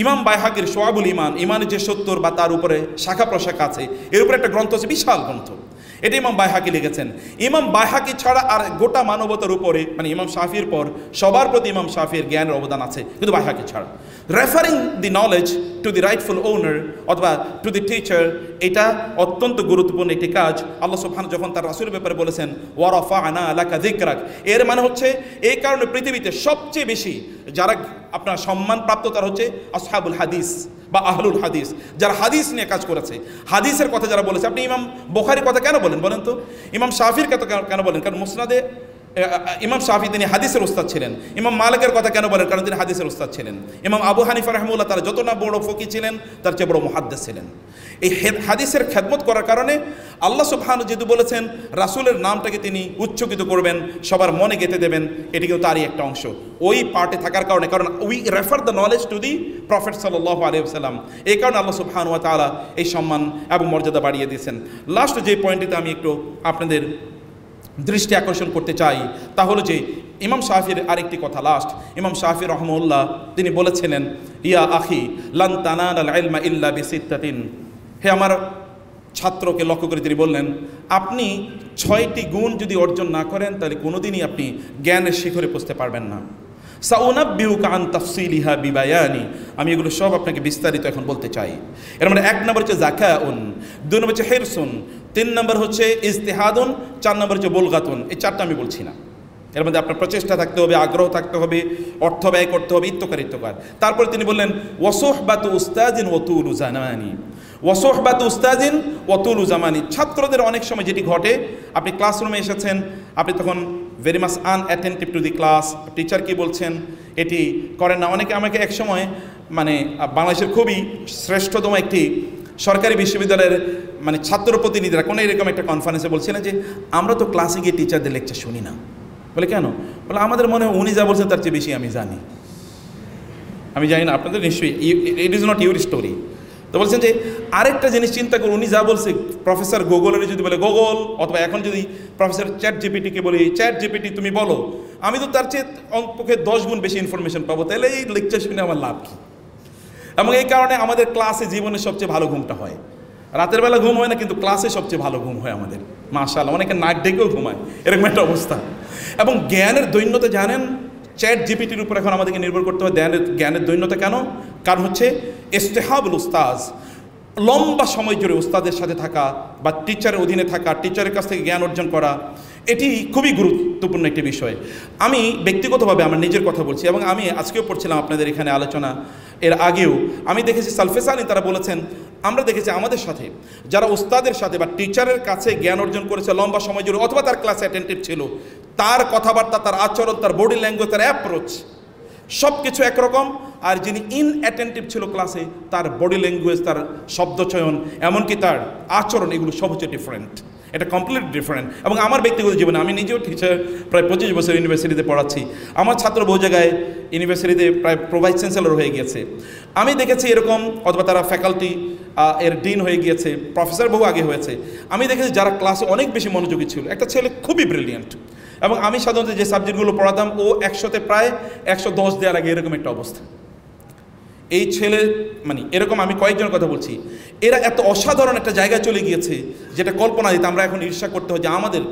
ইমাম বাইহাকির শোয়াবুল ইমান, ইমানের যে 70 বা তার উপরে শাখা প্রশাখা আছে, এর উপরে একটা গ্রন্থ আছে, বিশাল গ্রন্থ। এটা ইমাম বাইহাকি লিখেছেন। ইমাম বাইহাকি ছাড়া আর গোটা মানবতার উপরে মানে ইমাম শাফির পর সবার প্রতি ইমাম শাফির জ্ঞানের অবদান আছে, কিন্তু বাইহাকি ছাড়া। Referring the knowledge to the rightful owner অথবা টু দি টিচার, এটা অত্যন্ত গুরুত্বপূর্ণ একটি কাজ। আল্লাহ সুবহানাহু যখন তার রাসূলের ব্যাপারে বলেছেন ওয়া রাফা'না লাকা যিকরাক, এর মানে হচ্ছে এই কারণে পৃথিবীতে সবচেয়ে বেশি যারা আপনার সম্মান প্রাপ্ত তারা হচ্ছে আসহাবুল হাদিস বা আহলুল হাদিস, যারা হাদিস নিয়ে কাজ করেছে, হাদিসের কথা যারা বলেছে। আপনি ইমাম বুখারীর কথা কেন বলেন বলেন তো? ইমাম শাফির কথা কেন বলেন? কারণ মুসনাদে ইমাম শাফি তিনি হাদিসের উস্তাদ ছিলেন। ইমাম মালিকের কথা কেন বলেন? কারণ তিনি হাদিসের উস্তাদ ছিলেন। ইমাম আবু হানিফা রাহিমাহুল্লাহ তারা যত না বড় ফকি ছিলেন তার চেয়ে বড় মুহাদ্দিস ছিলেন। এই হাদিসের খেদমত করার কারণে আল্লাহ সুবহানাহু যেহেতু বলেছেন রাসূলের নামটাকে তিনি উচ্চকিত করবেন, সবার মনে গেঁথে দেবেন, এটি কিন্তু তারই একটা অংশ। ওই পার্টে থাকার কারণে, কারণ we refer the knowledge to the prophet সাল্লাল্লাহু আলাইহি ওয়াসাল্লাম, এই কারণে আল্লাহ সুবহানাহু ওয়া তাআলা এই সম্মান এবং মর্যাদা বাড়িয়ে দিয়েছেন। লাস্ট যে পয়েন্টটিতে আমি একটু আপনাদের দৃষ্টি আকর্ষণ করতে চাই তা হলো যে ইমাম শাফির আরেকটি কথা লাস্ট। ইমাম শাফি রহমাহুল্লাহ তিনি বলেছিলেন ইয়া আখি লান তানালাল ইলমা ইল্লা বিসিত্তাতিন, হে আমার ছাত্রকে লক্ষ্য করে তিনি বললেন আপনি 6টি গুণ যদি অর্জন না করেন তাহলে কোনোদিনই আপনি জ্ঞানের শিখরে পৌঁছতে পারবেন না। সাউনাব্বিউকা আন তাফসিলিহা বিবায়ানি, আমি এগুলো সব আপনাকে বিস্তারিত এখন বলতে চাই। এর মানে 1 নম্বর হচ্ছে যাকাউন, 2 নম্বর হচ্ছে হিরসুন, 3 নম্বর হচ্ছে ইজতিহাদুন, 4 নম্বর হচ্ছে বুলগাতুন। এই 4টা আমি বলছি না, এর মধ্যে আপনার প্রচেষ্টা থাকতে হবে, আগ্রহ থাকতে হবে, অর্থ ব্যয় করতে হবে, ইত্তকার। তারপরে তিনি বললেন ওয়াসুহবাতু উস্তাদিন ওয়া তুলু জামানি, ওয়াসুহবাতু উস্তাদিন ওয়া তুলু জামানি। ছাত্রদের অনেক সময় যেটি ঘটে, আপনি ক্লাসরুমে এসেছেন, আপনি তখন very much unattentive to the class, teacher কি বলছেন এটি করেন না। অনেকে আমাকে এক সময় মানে বাংলাদেশের খুবই শ্রেষ্ঠতম একটি সরকারি বিশ্ববিদ্যালয়ের মানে ছাত্র প্রতিনিধিরা কোনো এরকম একটা কনফারেন্সে বলছিলেন যে আমরা তো ক্লাসে গিয়ে টিচারদের লেকচার শুনি না। বলে কেন? বলে আমাদের মনে হয় উনি যা বলছেন তার চেয়ে বেশি আমি জানি। আমি জানি না, আপনাদের নিশ্চয়ই it is not your story. তো বলছেন যে আরেকটা জিনিস চিন্তা করুন, উনি যা বলছে প্রফেসর গুগলের যদি বলে গুগল, অথবা এখন যদি প্রফেসর চ্যাট জিপিটিকে বলি চ্যাট জিপিটি তুমি বলো, আমি তো তার চেয়ে অন্তপক্ষে 10 গুণ বেশি ইনফরমেশন পাবো। তাহলে এই লেকচার শুনে আমার লাভ কী? এবং এই কারণে আমাদের ক্লাসে জীবনে সবচেয়ে ভালো ঘুমটা হয়। রাতের বেলা ঘুম হয় না, কিন্তু ক্লাসে সবচেয়ে ভালো ঘুম হয় আমাদের, মাশাআল্লাহ। অনেকে নাক ডেকেও ঘুমায়, এরকম একটা অবস্থা। এবং জ্ঞানের দৈন্যতা জানেন, চ্যাট জিপিটির উপর এখন আমাদেরকে নির্ভর করতে হয়। জ্ঞানের দৈন্যতা কেন? কারণ হচ্ছে ইস্তেহাবুল উস্তাজ, লম্বা সময় জুড়ে উস্তাদের সাথে থাকা বা টিচারের অধীনে থাকা, টিচারের কাছ থেকে জ্ঞান অর্জন করা, এটি খুবই গুরুত্বপূর্ণ একটি বিষয়। আমি ব্যক্তিগতভাবে আমার নিজের কথা বলছি, এবং আমি আজকেও পড়ছিলাম আপনাদের এখানে আলোচনা, এর আগেও আমি দেখেছি সালফে সালেহ তারা বলেছেন, আমরা দেখেছি আমাদের সাথে যারা উস্তাদের সাথে বা টিচারের কাছে জ্ঞান অর্জন করেছে লম্বা সময় জুড়ে, অথবা তার ক্লাসে অ্যাটেন্টিভ ছিল, তার কথাবার্তা, তার আচরণ, তার বডি ল্যাঙ্গুয়েজ, তার অ্যাপ্রোচ সব কিছু একরকম। আর যিনি ইনঅ্যাটেন্টিভ ছিল ক্লাসে, তার বডি ল্যাঙ্গুয়েজ, তার শব্দচয়ন, এমনকি তার আচরণ, এগুলো সব হচ্ছে ডিফারেন্ট। এটা কমপ্লিট ডিফারেন্ট। এবং আমার ব্যক্তিগত জীবনে আমি নিজেও টিচার, প্রায় 25 বছর ইউনিভার্সিটিতে পড়াচ্ছি। আমার ছাত্র বহু জায়গায় ইউনিভার্সিটিতে প্রায় প্রোভাইস চ্যান্সেলর হয়ে গিয়েছে। আমি দেখেছি এরকম, অথবা তারা ফ্যাকাল্টি এর ডিন হয়ে গিয়েছে, প্রফেসর বহু আগে হয়েছে। আমি দেখেছি যারা ক্লাসে অনেক বেশি মনোযোগী ছিল। একটা ছেলে খুবই ব্রিলিয়েন্ট, এবং আমি সাধারণত যে সাবজেক্টগুলো পড়াতাম ও 100-তে প্রায় 110 দেওয়ার আগে, এরকম একটা অবস্থা। এই ছেলে মানে এরকম, আমি কয়েকজনের কথা বলছি, এরা এত অসাধারণ একটা জায়গায় চলে গিয়েছে যেটা কল্পনা দিতে আমরা এখন ঈর্ষা করতে হয় যে আমাদের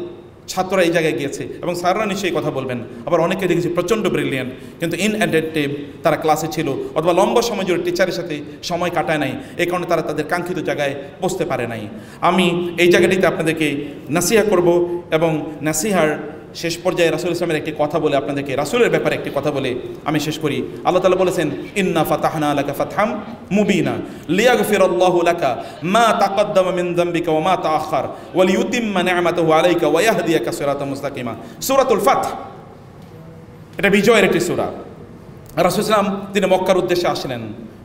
ছাত্ররা এই জায়গায় গিয়েছে। এবং স্যাররা নিশ্চয়ই কথা বলবেন। আবার অনেকে দেখেছি প্রচণ্ড ব্রিলিয়েন্ট, কিন্তু ইনঅ্যাটেন্টিভ, তারা ক্লাসে ছিল অথবা লম্বা সময় জুড়ে টিচারের সাথে সময় কাটায় নাই, এই কারণে তারা তাদের কাঙ্ক্ষিত জায়গায় পৌঁছতে পারে নাই। আমি এই জায়গাটিতে আপনাদেরকে নাসিহা করব, এবং নাসিহার শেষ পর্যায়ে রাসূল ইসলামের একটি কথা বলে আপনাদেরকে রাসূলের ব্যাপারে একটি কথা বলে আমি শেষ করি। আল্লাহ তাআলা বলেছেন ইন্না ফাতাহনা লাকা ফাতহাম মুবিনা লিয়াগফিরাল্লাহু লাকা মা তাকাদ্দামা মিন যামবিকা ওয়া মা তাআখার ওয়া লিউতিম্মা নি'মাতাহু আলাইকা ওয়া ইয়াহদিয়াকা সিরাতাম মুস্তাকিমা। সূরাতুল ফাতহ, এটা বিজয়ের একটি সূরা। রাসূল ইসলাম তিনি মক্কার উদ্দেশ্যে আসলেন।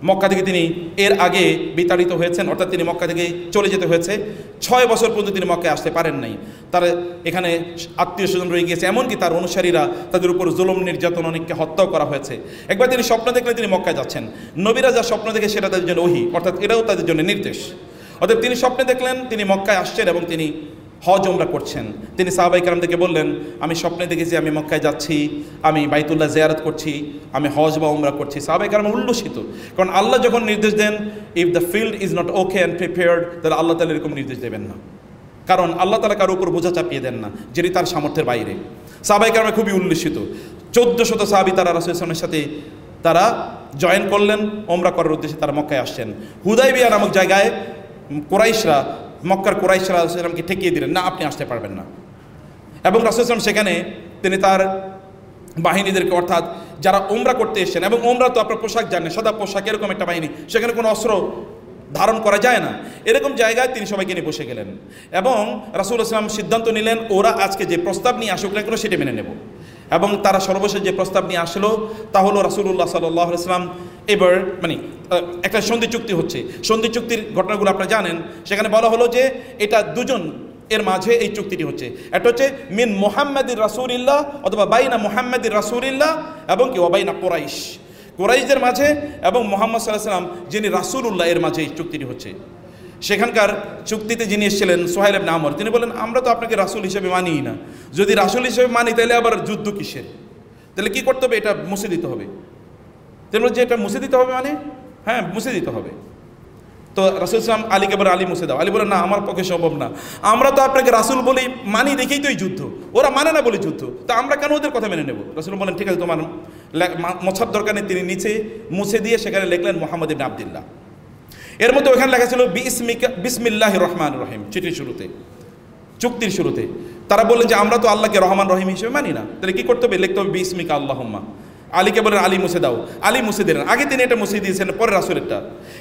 মক্কা থেকে তিনি এর আগে বিতাড়িত হয়েছেন, অর্থাৎ তিনি মক্কা থেকে চলে যেতে হয়েছে। 6 বছর পর্যন্ত তিনি মক্কায় আসতে পারেন নাই। তার এখানে আত্মীয় স্বজন রয়ে গিয়েছে, এমনকি তার অনুসারীরা, তাদের উপর জুলুম নির্যাতন, অনেককে হত্যাও করা হয়েছে। একবার তিনি স্বপ্ন দেখলেন তিনি মক্কায় যাচ্ছেন। নবীরা যা স্বপ্ন দেখে সেটা তাদের জন্য ওহী, অর্থাৎ এটাও তাদের জন্য নির্দেশ। অতএব তিনি স্বপ্নে দেখলেন তিনি মক্কায় আসছেন এবং তিনি হজ ওমরা করছেন। তিনি সাহাবায়ে কেরামদেরকে বললেন, আমি স্বপ্নে দেখেছি আমি মক্কায় যাচ্ছি, আমি বাইতুল্লাহ জিয়ারত করছি, আমি হজ বা ওমরা করছি। সাহাবায়ে কেরাম উল্লসিত, কারণ আল্লাহ যখন নির্দেশ দেন, if the field is not okay and prepared, তাহলে আল্লাহ তাআলা এরকম নির্দেশ দেবেন না। কারণ আল্লাহ তাআলা কারোর উপর বোঝা চাপিয়ে দেন না যেটি তার সামর্থ্যের বাইরে। সাহাবায়ে কেরাম খুবই উল্লসিত, 1400 সাহাবী তারা রাসূল সাল্লাল্লাহু আলাইহি ওয়াসাল্লামের সাথে তারা জয়েন করলেন, ওমরা করার উদ্দেশ্যে তারা মক্কায় আসছেন। হুদাইবিয়া নামক জায়গায় কুরাইশরা, মক্কার কুরাইশরা রাসূল সাল্লামকে ঠেকিয়ে দিলেন, না আপনি আসতে পারবেন না। এবং রাসূল সাল্লাল্লাহু আলাইহি ওয়াসাল্লাম সেখানে তিনি তার বাহিনীদেরকে, অর্থাৎ যারা ওমরা করতে এসেছেন, এবং ওমরা তো আপনার পোশাক জানেন, সাদা পোশাক, এরকম একটা বাহিনী, সেখানে কোনো অস্ত্র ধারণ করা যায় না, এরকম জায়গায় তিনি সবাইকে নিয়ে বসে গেলেন এবং রাসূলুল্লাহ সাল্লাল্লাহু আলাইহি ওয়াসাল্লাম সিদ্ধান্ত নিলেন ওরা আজকে যে প্রস্তাব নিয়ে আসুক না কেন সেটা মেনে নেব। এবং তারা সর্বশেষ যে প্রস্তাব নিয়ে আসলো তা হলো রাসূলুল্লাহ সাল্লাল্লাহু আলাইহি ওয়াসাল্লাম এবার একটা সন্ধি চুক্তি হচ্ছে। সন্ধি চুক্তির ঘটনাগুলো আপনারা জানেন, সেখানে বলা হলো যে এটা দুজন এর মাঝে এই চুক্তিটি হচ্ছে। একটা হচ্ছে মিন মুহাম্মাদির রাসূলিল্লাহ, অথবা বাইনা মুহাম্মাদির রাসূলিল্লাহ এবং কি ওয়াবাইনা কুরাইশ, কুরাইশদের মাঝে এবং মুহাম্মদ সাল্লাল্লাহু আলাইহি ওয়াসাল্লাম যিনি রাসূলুল্লাহ এর মাঝে এই চুক্তিটি হচ্ছে। সেখানকার চুক্তিতে যিনি এসেছিলেন সুহাইল ইবনে আমর, তিনি বলেন আমরা তো আপনাকে রাসূল হিসেবে মানিই না, যদি রাসূল হিসেবে মানি তাহলে আবার যুদ্ধ কিসের, তাহলে কি করতে হবে, এটা মুছে দিতে হবে। তেমন যে এটা মুছে দিতে হবে মানে হ্যাঁ মুছে দিতে হবে। তো রাসূল সাল্লাল্লাহু আলাইহি ওয়াসাল্লাম আলীকে বলে আলী মুছে দাও। আলী বলে না আমার পক্ষে সম্ভব না, আমরা তো আপনাকে রাসূল বলেই মানি দেখেই তো এই যুদ্ধ, ওরা মানে না বলে যুদ্ধ, তা আমরা কেন ওদের কথা মেনে নেব। রাসূল বলেন ঠিক আছে তোমার মোছার দরকার নেই। তিনি নিচে মুছে দিয়ে সেখানে লিখলেন মুহাম্মদ ইবনে আব্দুল্লাহ। এর মধ্যে ওখানে লেখা ছিল বিসমিল্লাহির রহমানির রহিম, চিঠির শুরুতে, চুক্তির শুরুতে। তারা বললেন যে আমরা তো আল্লাহকে রহমান রহিম হিসেবে মানি না, তাহলে কি করতে হবে, লিখতে হবে বিসমিকা আল্লাহুম্মা। আলীকে বলেন আলী মুছে দাও, আলী মুছে দিলেন। আগে তিনি এটা মুছে দিয়েছেন, পরে রাসূলেরটা।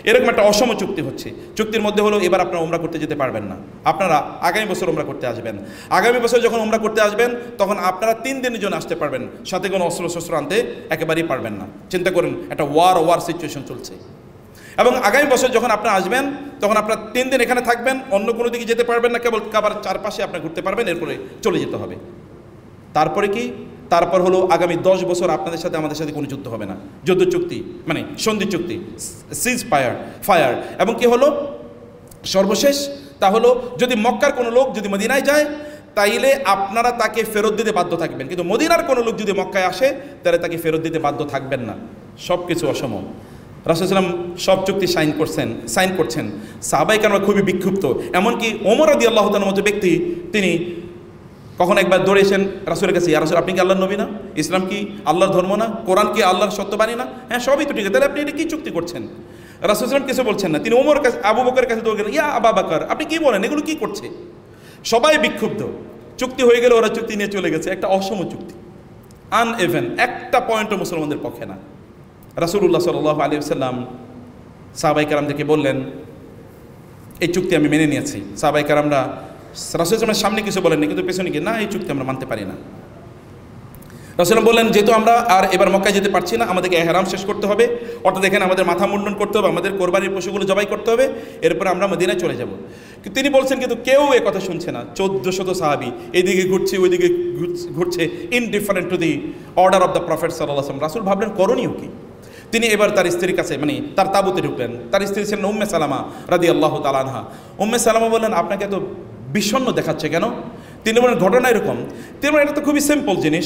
এরকম একটা অসম চুক্তি হচ্ছে। চুক্তির মধ্যে হলো এবার আপনারা ওমরা করতে যেতে পারবেন না, আপনারা আগামী বছর ওমরা করতে আসবেন। আগামী বছর যখন ওমরা করতে আসবেন তখন আপনারা 3 দিনের জন্য আসতে পারবেন, সাথে কোনো অস্ত্র শস্ত্র আনতে একেবারেই পারবেন না। চিন্তা করেন, একটা ওয়ার সিচুয়েশন চলছে। এবং আগামী বছর যখন আপনারা আসবেন তখন আপনারা 3 দিন এখানে থাকবেন, অন্য কোনো দিকে যেতে পারবেন না, কেবল কাবার চারপাশে আপনারা ঘুরতে পারবেন, এরপরে চলে যেতে হবে। তারপরে কি, তারপর হলো আগামী 10 বছর আপনাদের সাথে আমাদের সাথে কোনো যুদ্ধ হবে না, যুদ্ধ চুক্তি মানে সন্ধি চুক্তি, সিজ ফায়ার। এবং কি হলো সর্বশেষ, তা হলো যদি মক্কার কোনো লোক যদি মদিনায় যায় তাইলে আপনারা তাকে ফেরত দিতে বাধ্য থাকবেন, কিন্তু মদিনার কোনো লোক যদি মক্কায় আসে তাহলে তাকে ফেরত দিতে বাধ্য থাকবেন না। সব কিছু অসম। রাসূল সাল্লাল্লাহু আলাইহি ওয়াসাল্লাম সব চুক্তি সাইন করছেন। সাহাবায়ে কেরাম খুবই বিক্ষুব্ধ। এমনকি ওমর রাদিয়াল্লাহু তাআলার মতো ব্যক্তি, তিনি কখন একবার দৌড়ে এসেন রাসূলের কাছে, ইয়া রাসূল আপনি কি আল্লাহর নবী না, ইসলাম কি আল্লাহর ধর্ম না, কোরআন কি আল্লাহর সত্যবাণী না, হ্যাঁ সবই তো ঠিক আছে, তাহলে আপনি এটা কি চুক্তি করছেন। রাসূল সাল্লাল্লাহু আলাইহি ওয়াসাল্লাম কিছু বলছেন না। তিনি ওমরের কাছে, আবু বকরের কাছে দৌড়ে গেলেন, ইয়া আবু বকর আপনি কি বলেন, এগুলো কি করছে। সবাই বিক্ষুব্ধ। চুক্তি হয়ে গেলে ওরা চুক্তি নিয়ে চলে গেছে, একটা অসম চুক্তি, আনএভেন, একটা পয়েন্টও মুসলমানদের পক্ষে না। রাসূলুল্লাহ সাল্লাল্লাহু আলাইহি ওয়াসাল্লাম সাহাবায়ে কেরামদেরকে বললেন এই চুক্তি আমি মেনে নিয়েছি। সাহাবায়ে কেরামরা রাসূল সাল্লাল্লাহু সামনে কিছু বলেননি, কিন্তু পেছনে গিয়ে না এই চুক্তি আমরা মানতে পারি না। রাসূল বললেন যেহেতু আমরা আর এবার মক্কায় যেতে পারছি না, আমাদেরকে ইহরাম শেষ করতে হবে, অর্থাৎ এখানে আমাদের মাথা মুন্ডন করতে হবে, আমাদের কোরবানির পশুগুলো জবাই করতে হবে, এরপর আমরা মদিনায় চলে যাব। কিন্তু তিনি বলছেন, কিন্তু কেউ এ কথা শুনছে না। 1400 সাহাবী এদিকে ঘুরছে ওইদিকে ঘুরছে, indifferent to the order of the prophet সাল্লাল্লাহু আলাইহি ওয়াসাল্লাম। রাসূল ভাবলেন করণীয় কি। তিনি এবার তার স্ত্রীর কাছে তার তাঁবুতে ঢুকলেন। তার স্ত্রী ছিলেন উম্মে সালামা রাদিয়াল্লাহু তাআলা আনহা। উম্মে সালামা বললেন আপনাকে এত বিষণ্ণ দেখাচ্ছে কেন। তিনি বলেন ঘটনা এরকম। তিনি বলেন এটা তো খুবই সিম্পল জিনিস,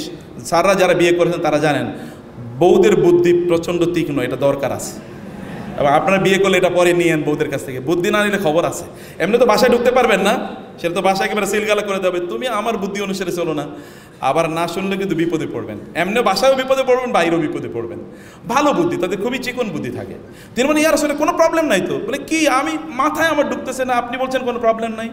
স্যাররা যারা বিয়ে করেছেন তারা জানেন বউদের বুদ্ধি প্রচণ্ড তীক্ষ্ণ, এটা দরকার আছে। এবং আপনারা বিয়ে করলে এটা পরে নিয়েন বউদের কাছ থেকে, বুদ্ধি না নিলে খবর আছে। এমনি তো বাসায় ঢুকতে পারবেন না, সেটা তো বাসায় একেবারে সিলগালা করে দেবে, তুমি আমার বুদ্ধি অনুসারে চলো না। আবার না শুনলে কিন্তু বিপদে পড়বেন, এমনি বাসায়ও বিপদে পড়বেন, বাইরেও বিপদে পড়বেন। ভালো বুদ্ধি, তাদের খুবই চিকন বুদ্ধি থাকে। তিনি বলেন ইয়ার আসলে কোনো প্রবলেম নাই তো। বলে কি, আমি মাথায় আমার ঢুকতেছে না, আপনি বলছেন কোনো প্রবলেম নাই।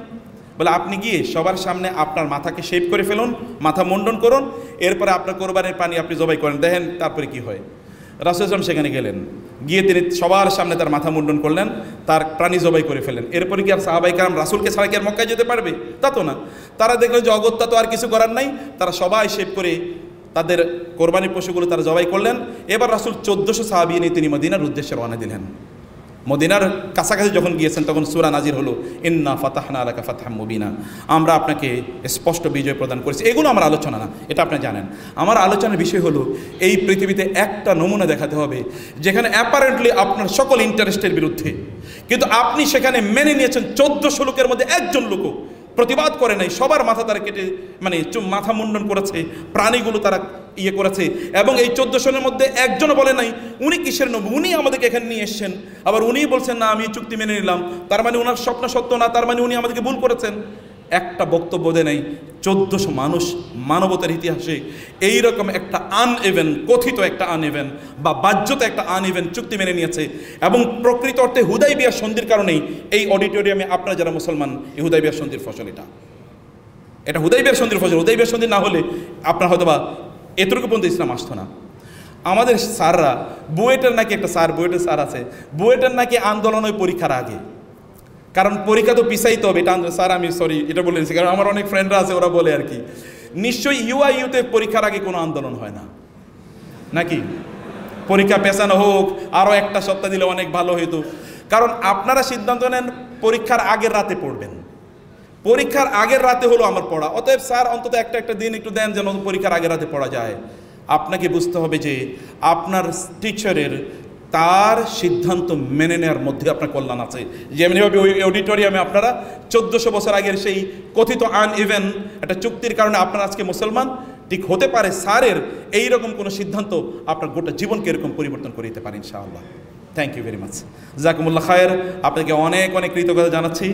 বলে আপনি গিয়ে সবার সামনে আপনার মাথাকে শেভ করে ফেলুন, মাথা মুন্ডন করুন, এরপরে আপনার কোরবানির পানি আপনি জবাই করেন, দেখেন তারপরে কি হয়। রাসূল সাল্লাল্লাহু সেখানে গেলেন, গিয়ে তিনি সবার সামনে তার মাথা মুন্ডন করলেন, তার প্রাণী জবাই করে ফেলেন। এরপরে কি আর সাহাবায়ে কেরাম রাসূলকে ছাড়া কি আর মক্কায় যেতে পারবে? তা তো না। তারা দেখলেন যে অগত্যা তো আর কিছু করার নাই, তারা সবাই শেভ করে তাদের কোরবানির পশুগুলো তারা জবাই করলেন। এবার রাসূল 1400 সাহাবী নিয়ে তিনি মদিনার উদ্দেশ্যে রওনা দিলেন। মদিনার কাছাকাছি যখন গিয়েছেন তখন সূরা নাজির হলো, ইন্না ফাতাহনা লাকা ফাতহাম মুবিনা, আমরা আপনাকে স্পষ্ট বিজয় প্রদান করেছি। এগুলো আমার আলোচনা না, এটা আপনি জানেন। আমার আলোচনার বিষয় হলো এই পৃথিবীতে একটা নমুনা দেখাতে হবে যেখানে অ্যাপারেন্টলি আপনার সকল ইন্টারেস্টের বিরুদ্ধে, কিন্তু আপনি সেখানে মেনে নিয়েছেন। 1400 লোকের মধ্যে একজন লোকও প্রতিবাদ করে নাই, সবার মাথা তারা কেটে মাথা মুন্ডন করেছে, প্রাণীগুলো তারা ইয়ে করেছে। এবং এই 1400-এর মধ্যে একজনও বলে নাই উনি কিসের নবী, উনি আমাদেরকে এখানে নিয়ে এসছেন, আবার উনিই বলছেন না আমি চুক্তি মেনে নিলাম, তার মানে ওনার স্বপ্ন সত্য না, তার মানে উনি আমাদেরকে ভুল করেছেন। একটা বক্তব্য দেয় নাই। 1400 মানুষ মানবতার ইতিহাসে এইরকম একটা আনইভেন, কথিত একটা আনইভেন বা বাহ্যত একটা আনইভেন চুক্তি মেনে নিয়েছে। এবং প্রকৃত অর্থে হুদাইবিয়া সন্ধির কারণেই এই অডিটোরিয়ামে আপনারা যারা মুসলমান, এই হুদাইবিয়া সন্ধির ফসল এটা হুদাইবিয়ার সন্ধির ফসল। হুদাইবিয়ার সন্ধি না হলে আপনার হয়তো বা এতটুকু পর্যন্ত ইসলাম আসতো না। আমাদের স্যাররা, বুয়েটের নাকি একটা স্যার, বুয়েটের স্যার আছে, বুয়েটের নাকি আন্দোলন ওই পরীক্ষার আগে, কারণ পরীক্ষা তো পিছাইতে হবে। এটা স্যার আমি সরি এটা বলে নিচ্ছি, কারণ আমার অনেক ফ্রেন্ডরা আছে ওরা বলে আর কি, নিশ্চয়ই ইউআইইউতে পরীক্ষার আগে কোনো আন্দোলন হয় না নাকি? পরীক্ষা পেছানো হোক, আরও একটা সপ্তাহ দিলে অনেক ভালো হইতো। কারণ আপনারা সিদ্ধান্ত নেন পরীক্ষার আগের রাতে পড়বেন, পরীক্ষার আগের রাতে হলো আমার পড়া। অতএব স্যার অন্তত একটা দিন একটু দেন যেন পরীক্ষার আগের রাতে পড়া যায়। আপনাকে বুঝতে হবে যে আপনার টিচারের তার সিদ্ধান্ত মেনে নেওয়ার মধ্যে আপনার কল্যাণ আছে। যেমনিভাবে ওই অডিটোরিয়ামে আপনারা 1400 বছর আগের সেই কথিত আনইভেন একটা চুক্তির কারণে আপনারা আজকে মুসলমান, ঠিক হতে পারে স্যারের এইরকম কোনো সিদ্ধান্ত আপনার গোটা জীবনকে এরকম পরিবর্তন করে দিতে পারে ইনশাআল্লাহ। থ্যাংক ইউ ভেরি মাচ, জাজাকুমুল্লাহ খায়ের। আপনাকে অনেক অনেক কৃতজ্ঞতা জানাচ্ছি।